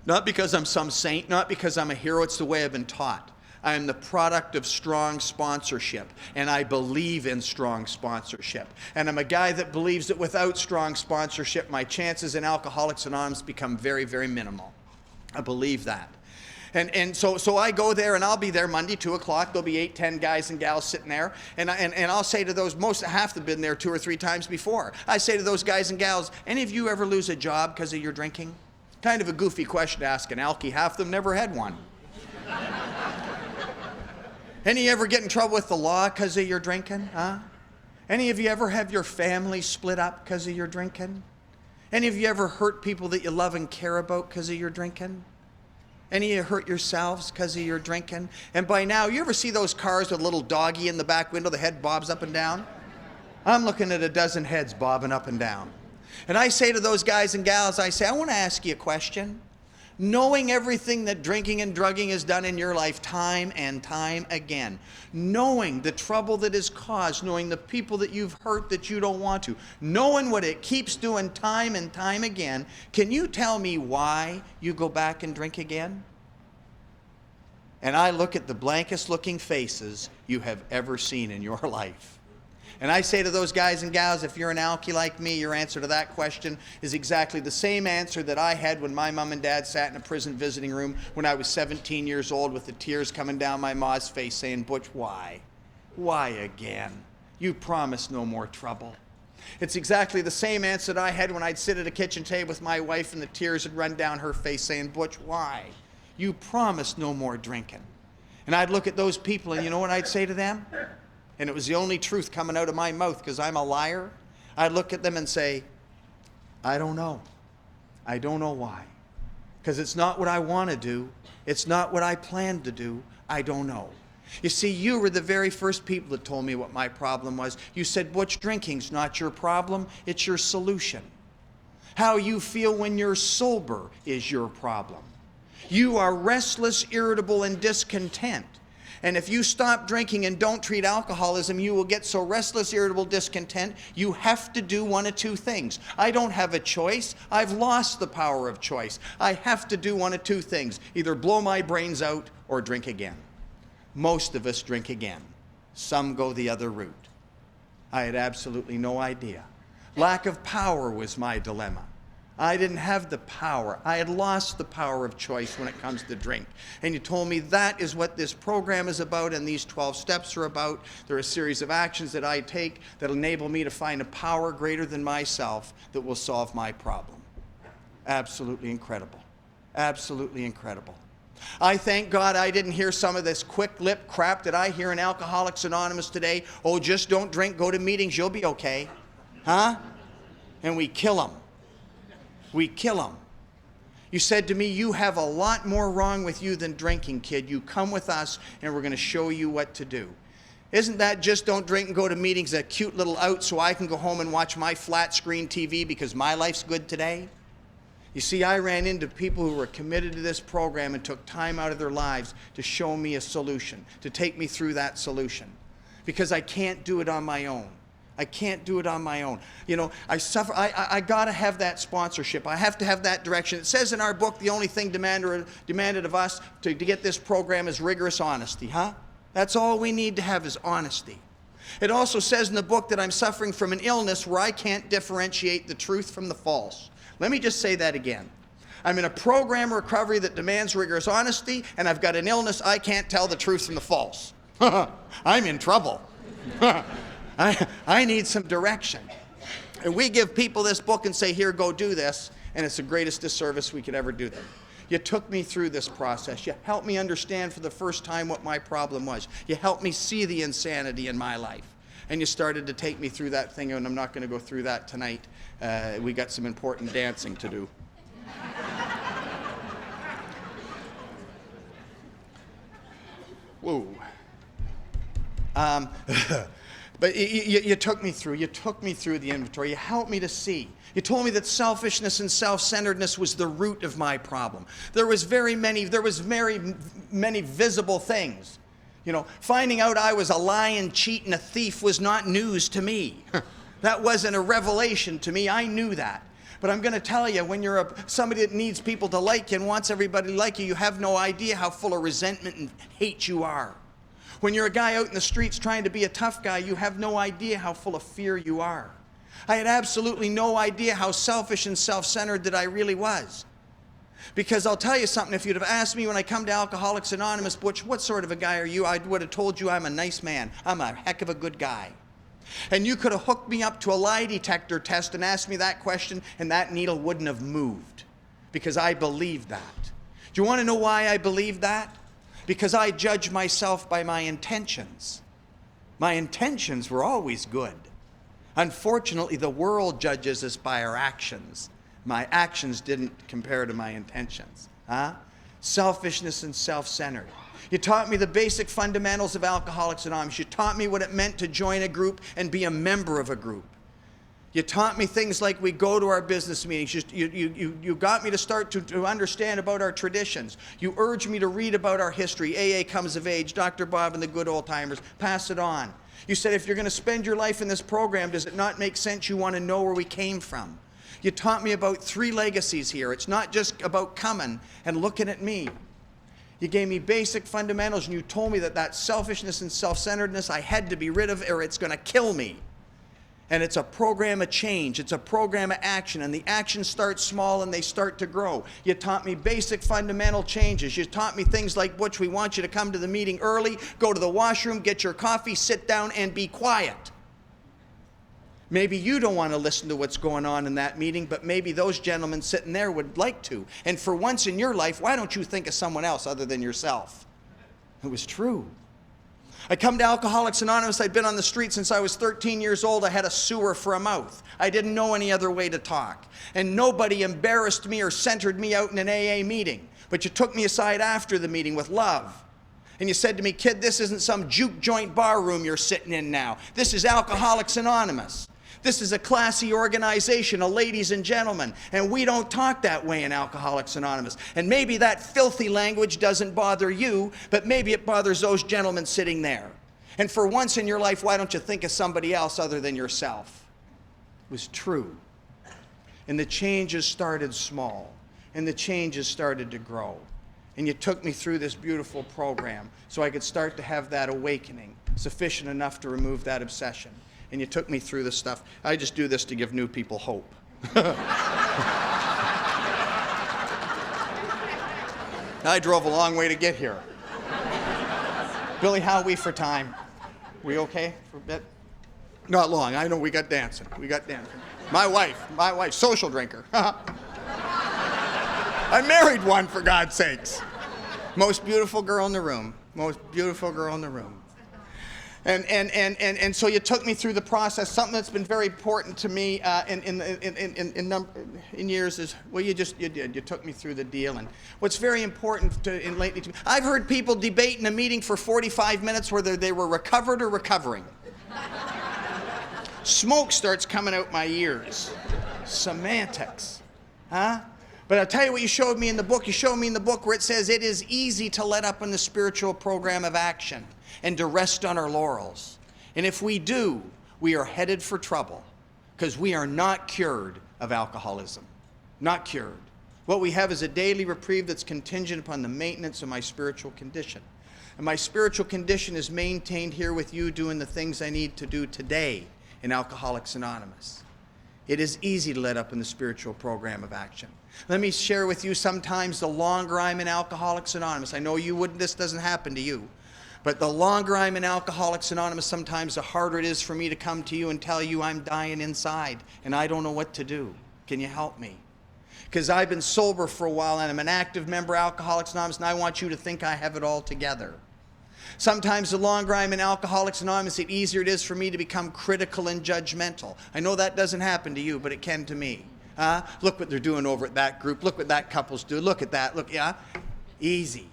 not because I'm some saint, not because I'm a hero. It's the way I've been taught. I am the product of strong sponsorship, and I believe in strong sponsorship. And I'm a guy that believes that without strong sponsorship, my chances in Alcoholics Anonymous become very, very minimal. I believe that. And so I go there, and I'll be there Monday, 2 o'clock. There'll be 8, 10 guys and gals sitting there. And I'll say to those, half have been there 2 or 3 times before. I say to those guys and gals, any of you ever lose a job because of your drinking? Kind of a goofy question to ask an alkie. Half of them never had one. Any ever get in trouble with the law because of your drinking? Huh? Any of you ever have your family split up because of your drinking? Any of you ever hurt people that you love and care about because of your drinking? Any of you hurt yourselves because of your drinking? And by now, you ever see those cars with a little doggy in the back window, the head bobs up and down? I'm looking at a dozen heads bobbing up and down. And I say to those guys and gals, I say, I want to ask you a question. Knowing everything that drinking and drugging has done in your life time and time again, knowing the trouble that is caused, knowing the people that you've hurt that you don't want to, knowing what it keeps doing time and time again, can you tell me why you go back and drink again? And I look at the blankest looking faces you have ever seen in your life. And I say to those guys and gals, if you're an alkie like me, your answer to that question is exactly the same answer that I had when my mom and dad sat in a prison visiting room when I was 17 years old with the tears coming down my ma's face saying, Butch, why? Why again? You promised no more trouble. It's exactly the same answer that I had when I'd sit at a kitchen table with my wife and the tears would run down her face saying, Butch, why? You promised no more drinking. And I'd look at those people and you know what I'd say to them? And it was the only truth coming out of my mouth because I'm a liar. I'd look at them and say, I don't know. I don't know why. Because it's not what I want to do. It's not what I planned to do. I don't know. You see, you were the very first people that told me what my problem was. You said, Butch, drinking's not your problem, it's your solution. How you feel when you're sober is your problem. You are restless, irritable, and discontent. And if you stop drinking and don't treat alcoholism, you will get so restless, irritable, discontent, you have to do one of 2 things. I don't have a choice. I've lost the power of choice. I have to do one of 2 things. Either blow my brains out or drink again. Most of us drink again. Some go the other route. I had absolutely no idea. Lack of power was my dilemma. I didn't have the power. I had lost the power of choice when it comes to drink. And you told me that is what this program is about and these 12 steps are about. They're a series of actions that I take that enable me to find a power greater than myself that will solve my problem. Absolutely incredible. Absolutely incredible. I thank God I didn't hear some of this quick lip crap that I hear in Alcoholics Anonymous today. Oh, just don't drink, go to meetings, you'll be okay. Huh? And we kill them. We kill them. You said to me, you have a lot more wrong with you than drinking, kid. You come with us and we're going to show you what to do. Isn't that just don't drink and go to meetings a cute little out so I can go home and watch my flat screen TV because my life's good today? You see, I ran into people who were committed to this program and took time out of their lives to show me a solution, to take me through that solution. Because I can't do it on my own. I can't do it on my own. You know, I got to have that sponsorship. I have to have that direction. It says in our book, the only thing demanded of us to get this program is rigorous honesty, huh? That's all we need to have is honesty. It also says in the book that I'm suffering from an illness where I can't differentiate the truth from the false. Let me just say that again. I'm in a program of recovery that demands rigorous honesty, and I've got an illness I can't tell the truth from the false. I'm in trouble. I need some direction. And we give people this book and say, here, go do this, and it's the greatest disservice we could ever do them. You took me through this process. You helped me understand for the first time what my problem was. You helped me see the insanity in my life. And you started to take me through that thing, and I'm not going to go through that tonight. We got some important dancing to do. Whoa. But you took me through. You took me through the inventory. You helped me to see. You told me that selfishness and self-centeredness was the root of my problem. There was very many visible things. You know, finding out I was a lying, cheat, and a thief was not news to me. That wasn't a revelation to me. I knew that. But I'm going to tell you, when you're somebody that needs people to like you and wants everybody to like you, you have no idea how full of resentment and hate you are. When you're a guy out in the streets trying to be a tough guy, you have no idea how full of fear you are. I had absolutely no idea how selfish and self-centered that I really was. Because I'll tell you something, if you'd have asked me when I come to Alcoholics Anonymous, Butch, what sort of a guy are you? I would have told you I'm a nice man. I'm a heck of a good guy. And you could have hooked me up to a lie detector test and asked me that question, and that needle wouldn't have moved. Because I believed that. Do you want to know why I believed that? Because I judge myself by my intentions. My intentions were always good. Unfortunately, the world judges us by our actions. My actions didn't compare to my intentions. Selfishness and self-centered. You taught me the basic fundamentals of Alcoholics Anonymous. You taught me what it meant to join a group and be a member of a group. You taught me things like we go to our business meetings. You got me to start to understand about our traditions. You urged me to read about our history. AA Comes of Age, Dr. Bob and the Good Old Timers. Pass it on. You said, if you're going to spend your life in this program, does it not make sense you want to know where we came from? You taught me about 3 legacies here. It's not just about coming and looking at me. You gave me basic fundamentals, and you told me that selfishness and self-centeredness I had to be rid of, or it's going to kill me. And it's a program of change. It's a program of action. And the actions start small and they start to grow. You taught me basic fundamental changes. You taught me things like, Butch, we want you to come to the meeting early, go to the washroom, get your coffee, sit down, and be quiet. Maybe you don't want to listen to what's going on in that meeting, but maybe those gentlemen sitting there would like to. And for once in your life, why don't you think of someone else other than yourself? It was true. I come to Alcoholics Anonymous. I'd been on the street since I was 13 years old. I had a sewer for a mouth. I didn't know any other way to talk. And nobody embarrassed me or centered me out in an AA meeting. But you took me aside after the meeting with love. And you said to me, kid, this isn't some juke joint bar room you're sitting in now. This is Alcoholics Anonymous. This is a classy organization of ladies and gentlemen, and we don't talk that way in Alcoholics Anonymous. And maybe that filthy language doesn't bother you, but maybe it bothers those gentlemen sitting there. And for once in your life, why don't you think of somebody else other than yourself? It was true. And the changes started small, and the changes started to grow. And you took me through this beautiful program so I could start to have that awakening, sufficient enough to remove that obsession. And you took me through this stuff. I just do this to give new people hope. I drove a long way to get here. Billy, how are we for time? We okay for a bit? Not long. I know we got dancing. My wife, social drinker. I married one, for God's sakes. Most beautiful girl in the room. And so you took me through the process. Something that's been very important to me in years is, well, you did. You took me through the deal. And what's very important lately to me, I've heard people debate in a meeting for 45 minutes whether they were recovered or recovering. Smoke starts coming out my ears. Semantics. But I'll tell you what you showed me in the book. You showed me in the book where it says it is easy to let up in the spiritual program of action and to rest on our laurels. And if we do, we are headed for trouble because we are not cured of alcoholism. Not cured. What we have is a daily reprieve that's contingent upon the maintenance of my spiritual condition. And my spiritual condition is maintained here with you doing the things I need to do today in Alcoholics Anonymous. It is easy to let up in the spiritual program of action. Let me share with you, sometimes the longer I'm in Alcoholics Anonymous, I know this doesn't happen to you, but the longer I'm in Alcoholics Anonymous, sometimes the harder it is for me to come to you and tell you I'm dying inside and I don't know what to do. Can you help me? because I've been sober for a while and I'm an active member of Alcoholics Anonymous, and I want you to think I have it all together. Sometimes the longer I'm in Alcoholics Anonymous, the easier it is for me to become critical and judgmental. I know that doesn't happen to you, but it can to me. Look what they're doing over at that group. Look what that couple's doing. Look at that. Look, yeah? Easy.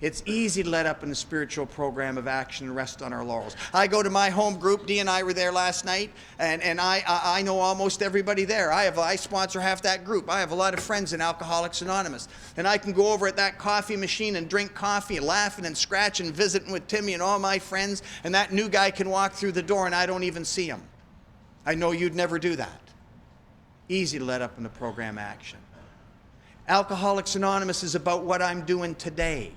It's easy to let up in the spiritual program of action and rest on our laurels. I go to my home group. Dee and I were there last night, and I know almost everybody there. I sponsor half that group. I have a lot of friends in Alcoholics Anonymous. And I can go over at that coffee machine and drink coffee and laughing and scratching and visiting with Timmy and all my friends, and that new guy can walk through the door and I don't even see him. I know you'd never do that. Easy to let up in the program action. Alcoholics Anonymous is about what I'm doing today.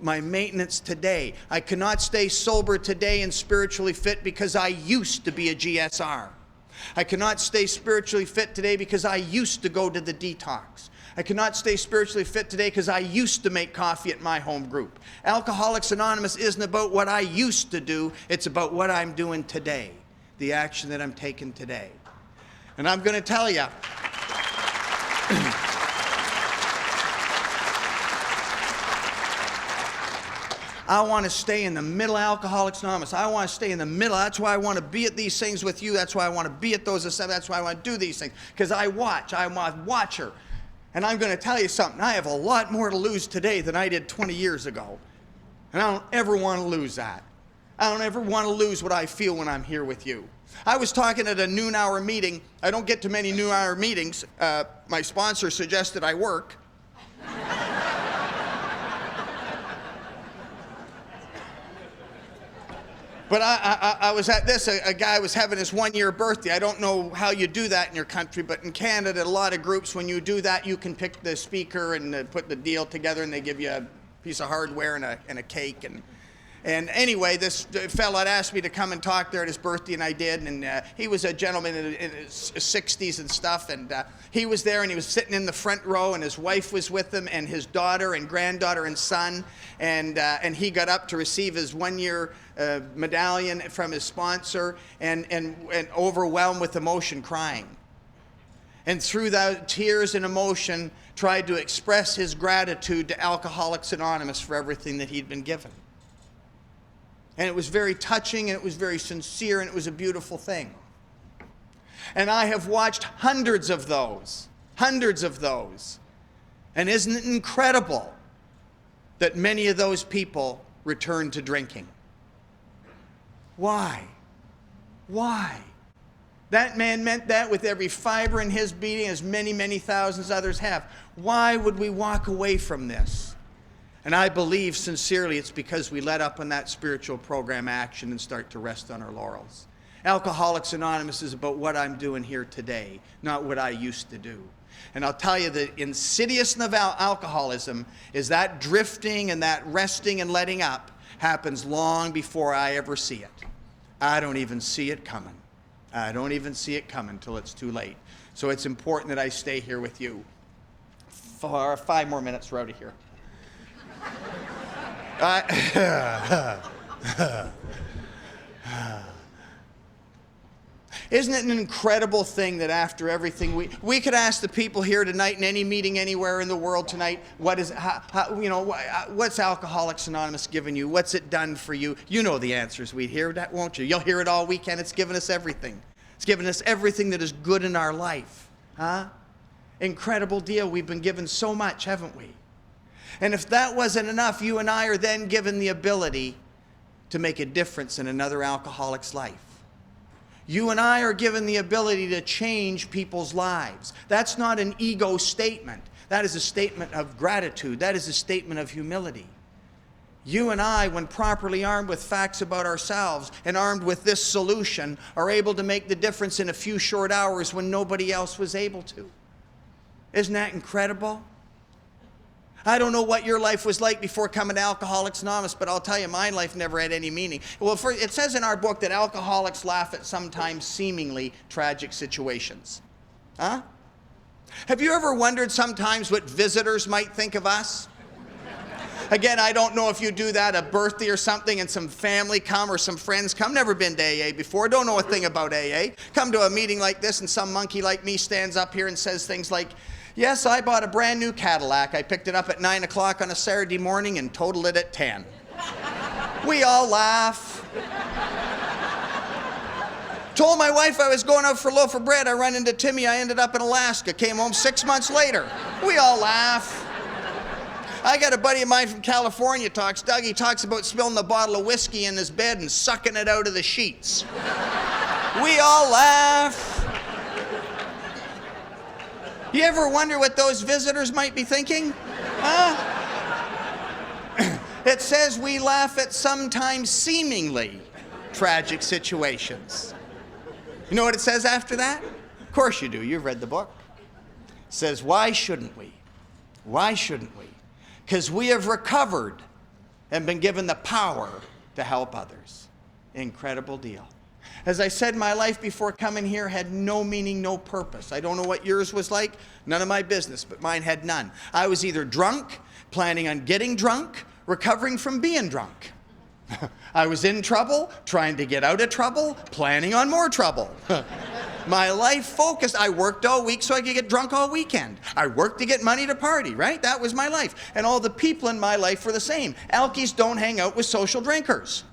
My maintenance today. I cannot stay sober today and spiritually fit because I used to be a GSR. I cannot stay spiritually fit today because I used to go to the detox. I cannot stay spiritually fit today because I used to make coffee at my home group. Alcoholics Anonymous isn't about what I used to do. It's about what I'm doing today. The action that I'm taking today. And I'm going to tell you, I want to stay in the middle of Alcoholics Anonymous. I want to stay in the middle. That's why I want to be at these things with you. That's why I want to be at those assemblies. That's why I want to do these things. Because I'm a watcher. And I'm going to tell you something. I have a lot more to lose today than I did 20 years ago. And I don't ever want to lose that. I don't ever want to lose what I feel when I'm here with you. I was talking at a noon-hour meeting. I don't get to many noon-hour meetings. My sponsor suggested I work. But I was at this, a guy was having his one-year birthday. I don't know how you do that in your country, but in Canada, a lot of groups, when you do that, you can pick the speaker and put the deal together, and they give you a piece of hardware and a cake. And anyway, this fellow had asked me to come and talk there at his birthday, and I did. And he was a gentleman in his 60s and stuff, and he was there, and he was sitting in the front row, and his wife was with him, and his daughter and granddaughter and son. And he got up to receive his one-year medallion from his sponsor, and overwhelmed with emotion, crying. And through that tears and emotion, tried to express his gratitude to Alcoholics Anonymous for everything that he'd been given. And it was very touching, and it was very sincere, and it was a beautiful thing. And I have watched hundreds of those. And isn't it incredible that many of those people return to drinking? Why? That man meant that with every fiber in his being, as many, many thousands others have. Why would we walk away from this? And I believe sincerely it's because we let up on that spiritual program action and start to rest on our laurels. Alcoholics Anonymous is about what I'm doing here today, not what I used to do. And I'll tell you, the insidiousness of alcoholism is that drifting and that resting and letting up happens long before I ever see it. I don't even see it coming. I don't even see it coming till it's too late. So it's important that I stay here with you for 5 more minutes. We're out of here. Isn't it an incredible thing that after everything we could ask the people here tonight in any meeting anywhere in the world tonight, what's Alcoholics Anonymous given you? What's it done for you? You know the answers. We'd hear that, won't you? You'll hear it all weekend. It's given us everything. It's given us everything that is good in our life. Incredible deal. We've been given so much, haven't we? And if that wasn't enough, you and I are then given the ability to make a difference in another alcoholic's life. You and I are given the ability to change people's lives. That's not an ego statement. That is a statement of gratitude. That is a statement of humility. You and I, when properly armed with facts about ourselves and armed with this solution, are able to make the difference in a few short hours when nobody else was able to. Isn't that incredible? I don't know what your life was like before coming to Alcoholics Anonymous, but I'll tell you, my life never had any meaning. Well, it says in our book that alcoholics laugh at sometimes seemingly tragic situations. Have you ever wondered sometimes what visitors might think of us? Again, I don't know if you do that, a birthday or something, and some family come or some friends come. Never been to AA before, don't know a thing about AA. Come to a meeting like this and some monkey like me stands up here and says things like, yes, I bought a brand new Cadillac. I picked it up at 9 o'clock on a Saturday morning and totaled it at 10. We all laugh. Told my wife I was going out for a loaf of bread. I run into Timmy. I ended up in Alaska. Came home 6 months later. We all laugh. I got a buddy of mine from California Doug, he talks about spilling the bottle of whiskey in his bed and sucking it out of the sheets. We all laugh. You ever wonder what those visitors might be thinking? Huh? It says we laugh at sometimes seemingly tragic situations. You know what it says after that? Of course you do. You've read the book. It says, why shouldn't we? Why shouldn't we? Because we have recovered and been given the power to help others. Incredible deal. As I said, my life before coming here had no meaning, no purpose. I don't know what yours was like. None of my business, but mine had none. I was either drunk, planning on getting drunk, recovering from being drunk. I was in trouble, trying to get out of trouble, planning on more trouble. My life focused. I worked all week so I could get drunk all weekend. I worked to get money to party, right? That was my life. And all the people in my life were the same. Alkies don't hang out with social drinkers.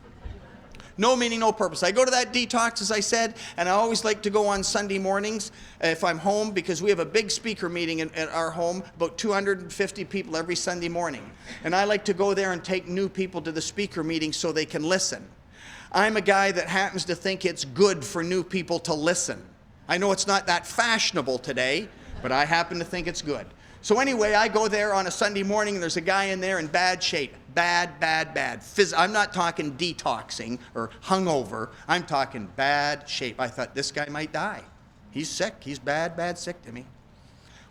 No meaning, no purpose. I go to that detox, as I said, and I always like to go on Sunday mornings if I'm home, because we have a big speaker meeting at our home, about 250 people every Sunday morning. And I like to go there and take new people to the speaker meeting so they can listen. I'm a guy that happens to think it's good for new people to listen. I know it's not that fashionable today, but I happen to think it's good. So anyway, I go there on a Sunday morning, and there's a guy in there in bad shape. Bad, bad, bad. I'm not talking detoxing or hungover. I'm talking bad shape. I thought, this guy might die. He's sick. He's bad, bad sick to me.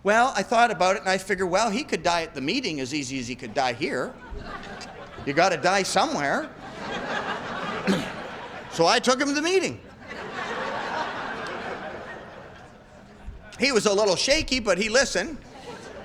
Well, I thought about it, and I figured, well, he could die at the meeting as easy as he could die here. You got to die somewhere. So I took him to the meeting. He was a little shaky, but he listened.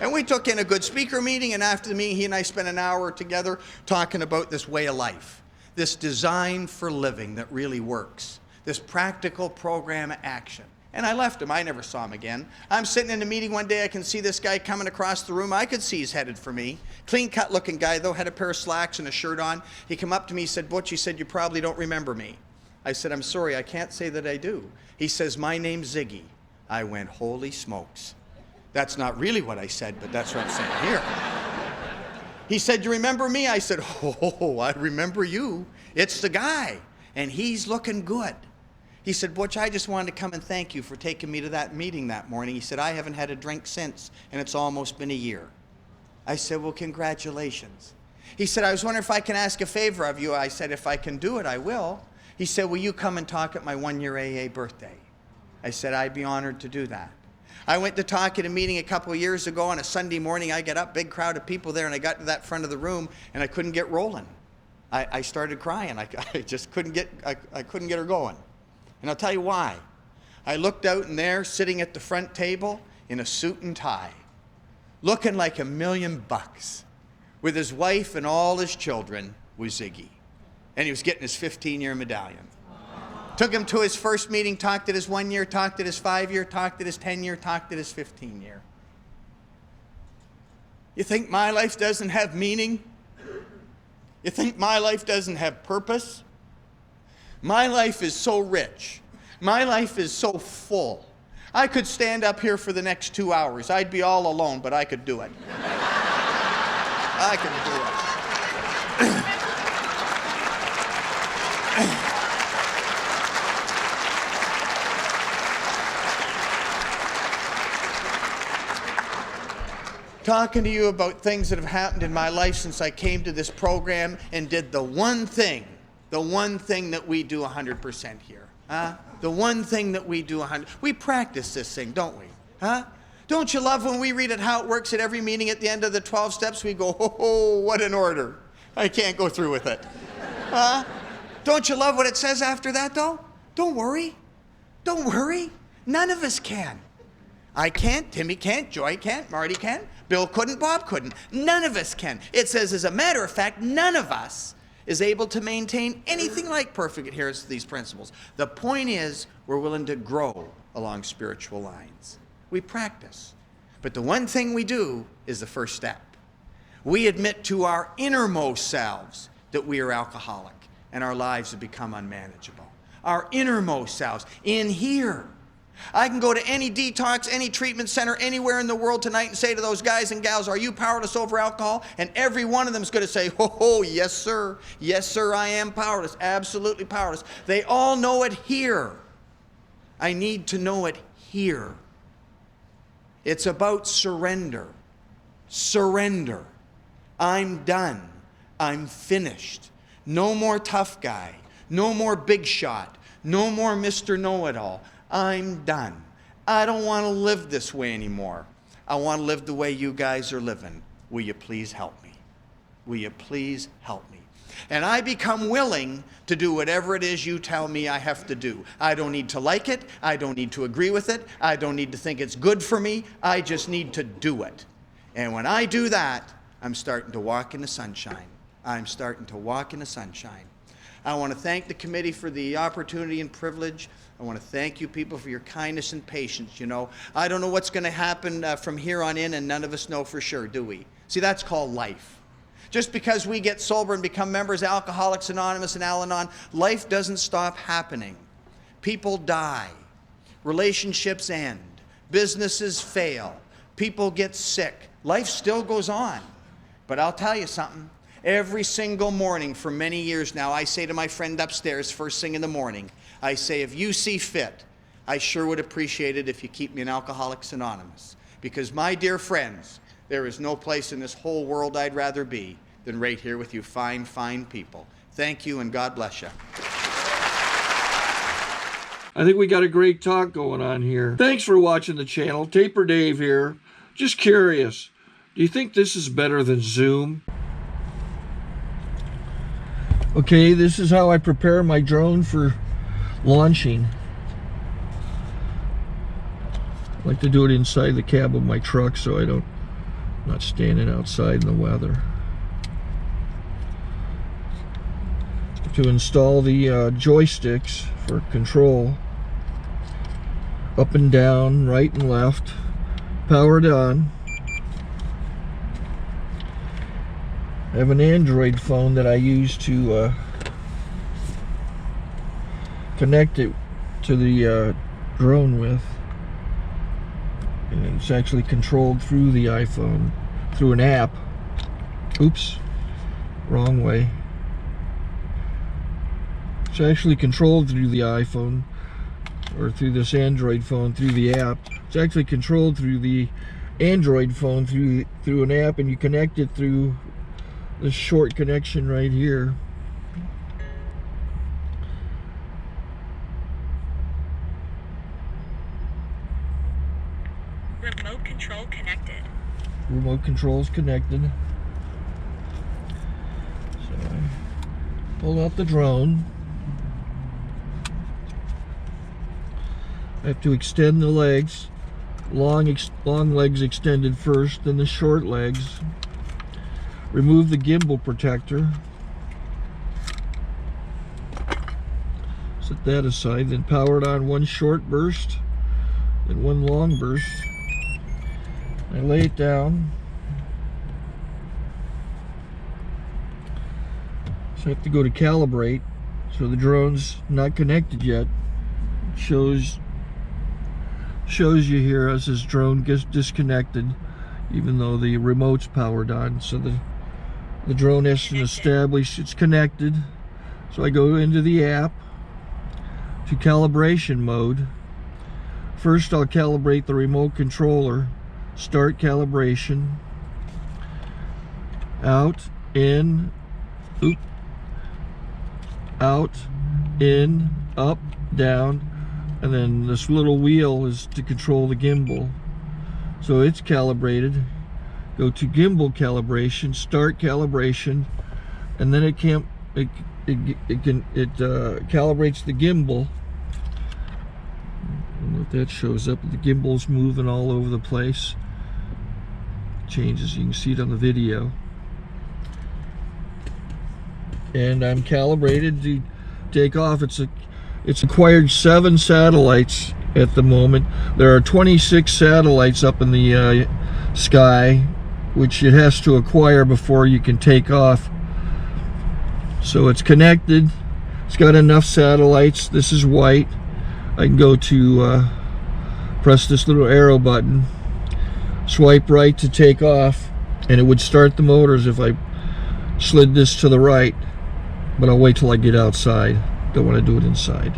And we took in a good speaker meeting, and after the meeting, he and I spent an hour together talking about this way of life, this design for living that really works, this practical program of action. And I left him. I never saw him again. I'm sitting in a meeting one day. I can see this guy coming across the room. I could see he's headed for me. Clean-cut looking guy, though, had a pair of slacks and a shirt on. He came up to me, he said, Butch, he said, you probably don't remember me. I said, I'm sorry, I can't say that I do. He says, my name's Ziggy. I went, holy smokes. That's not really what I said, but that's what I'm saying here. He said, you remember me? I said, oh, I remember you. It's the guy, and he's looking good. He said, Butch, I just wanted to come and thank you for taking me to that meeting that morning. He said, I haven't had a drink since, and it's almost been a year. I said, well, congratulations. He said, I was wondering if I can ask a favor of you. I said, if I can do it, I will. He said, will you come and talk at my 1-year AA birthday? I said, I'd be honored to do that. I went to talk at a meeting a couple of years ago on a Sunday morning. I got up, big crowd of people there, and I got to that front of the room, and I couldn't get rolling. I started crying. I just couldn't get her going. And I'll tell you why. I looked out, and there, sitting at the front table in a suit and tie, looking like $1,000,000, with his wife and all his children, was Ziggy. And he was getting his 15-year medallion. Took him to his first meeting, talked at his 1-year, talked at his 5-year, talked at his 10-year, talked at his 15-year. You think my life doesn't have meaning? You think my life doesn't have purpose? My life is so rich. My life is so full. I could stand up here for the next 2 hours. I'd be all alone, but I could do it. I could do it. Talking to you about things that have happened in my life since I came to this program and did the one thing that we do 100% here. The one thing that we do 100%. We practice this thing, don't we? Don't you love when we read it, how it works at every meeting at the end of the 12 steps? We go, oh, what an order. I can't go through with it. Don't you love what it says after that, though? Don't worry. Don't worry. None of us can. I can't, Timmy can't, Joy can't, Marty can't, Bill couldn't, Bob couldn't. None of us can. It says, as a matter of fact, none of us is able to maintain anything like perfect adherence to these principles. The point is, we're willing to grow along spiritual lines. We practice. But the one thing we do is the first step. We admit to our innermost selves that we are alcoholic and our lives have become unmanageable. Our innermost selves, in here. I can go to any detox, any treatment center, anywhere in the world tonight and say to those guys and gals, are you powerless over alcohol? And every one of them is going to say, oh, yes, sir. Yes, sir, I am powerless. Absolutely powerless. They all know it here. I need to know it here. It's about surrender. Surrender. I'm done. I'm finished. No more tough guy. No more big shot. No more Mr. Know-It-All. I'm done. I don't want to live this way anymore. I want to live the way you guys are living. Will you please help me? Will you please help me? And I become willing to do whatever it is you tell me I have to do. I don't need to like it. I don't need to agree with it. I don't need to think it's good for me. I just need to do it. And when I do that, I'm starting to walk in the sunshine. I'm starting to walk in the sunshine. I want to thank the committee for the opportunity and privilege. I want to thank you people for your kindness and patience. You know, I don't know what's going to happen from here on in, and none of us know for sure, do we? See, that's called life. Just because we get sober and become members of Alcoholics Anonymous and Al-Anon, life doesn't stop happening. People die. Relationships end. Businesses fail. People get sick. Life still goes on. But I'll tell you something. Every single morning for many years now, I say to my friend upstairs first thing in the morning, I say, if you see fit, I sure would appreciate it if you keep me in Alcoholics Anonymous. Because my dear friends, there is no place in this whole world I'd rather be than right here with you fine, fine people. Thank you and God bless you. I think we got a great talk going on here. Thanks for watching the channel. Taper Dave here. Just curious, do you think this is better than Zoom? Okay, this is how I prepare my drone for launching. I like to do it inside the cab of my truck so I'm not standing outside in the weather. To install the joysticks for control, up and down, right and left, powered on. I have an Android phone that I use to connect it to the drone with, and it's actually controlled through the iPhone through an app. Oops, wrong way. It's actually controlled through the iPhone, or through this Android phone through the app. It's actually controlled through the Android phone through an app, and you connect it through this short connection right here. Remote control connected. Remote control's connected. So I pull out the drone. I have to extend the legs. Long legs extended first, then the short legs. Remove the gimbal protector. Set that aside, then power it on one short burst, then one long burst. I lay it down. So I have to go to calibrate. So the drone's not connected yet. It shows you here as this drone gets disconnected, even though the remote's powered on. So the drone has to establish it's connected. So I go into the app to calibration mode. First I'll calibrate the remote controller. Start calibration. Out, in, oop, out, in, up, down, and then this little wheel is to control the gimbal. So it's calibrated. Go to gimbal calibration, start calibration, and then it calibrates the gimbal. what that shows up. The gimbal's moving all over the place. Changes, you can see it on the video. And I'm calibrated to take off. It's acquired 7 satellites at the moment. There are 26 satellites up in the sky, which it has to acquire before you can take off. So it's connected. It's got enough satellites. This is white. I can go to press this little arrow button, swipe right to take off, and it would start the motors if I slid this to the right. But I'll wait till I get outside. Don't want to do it inside.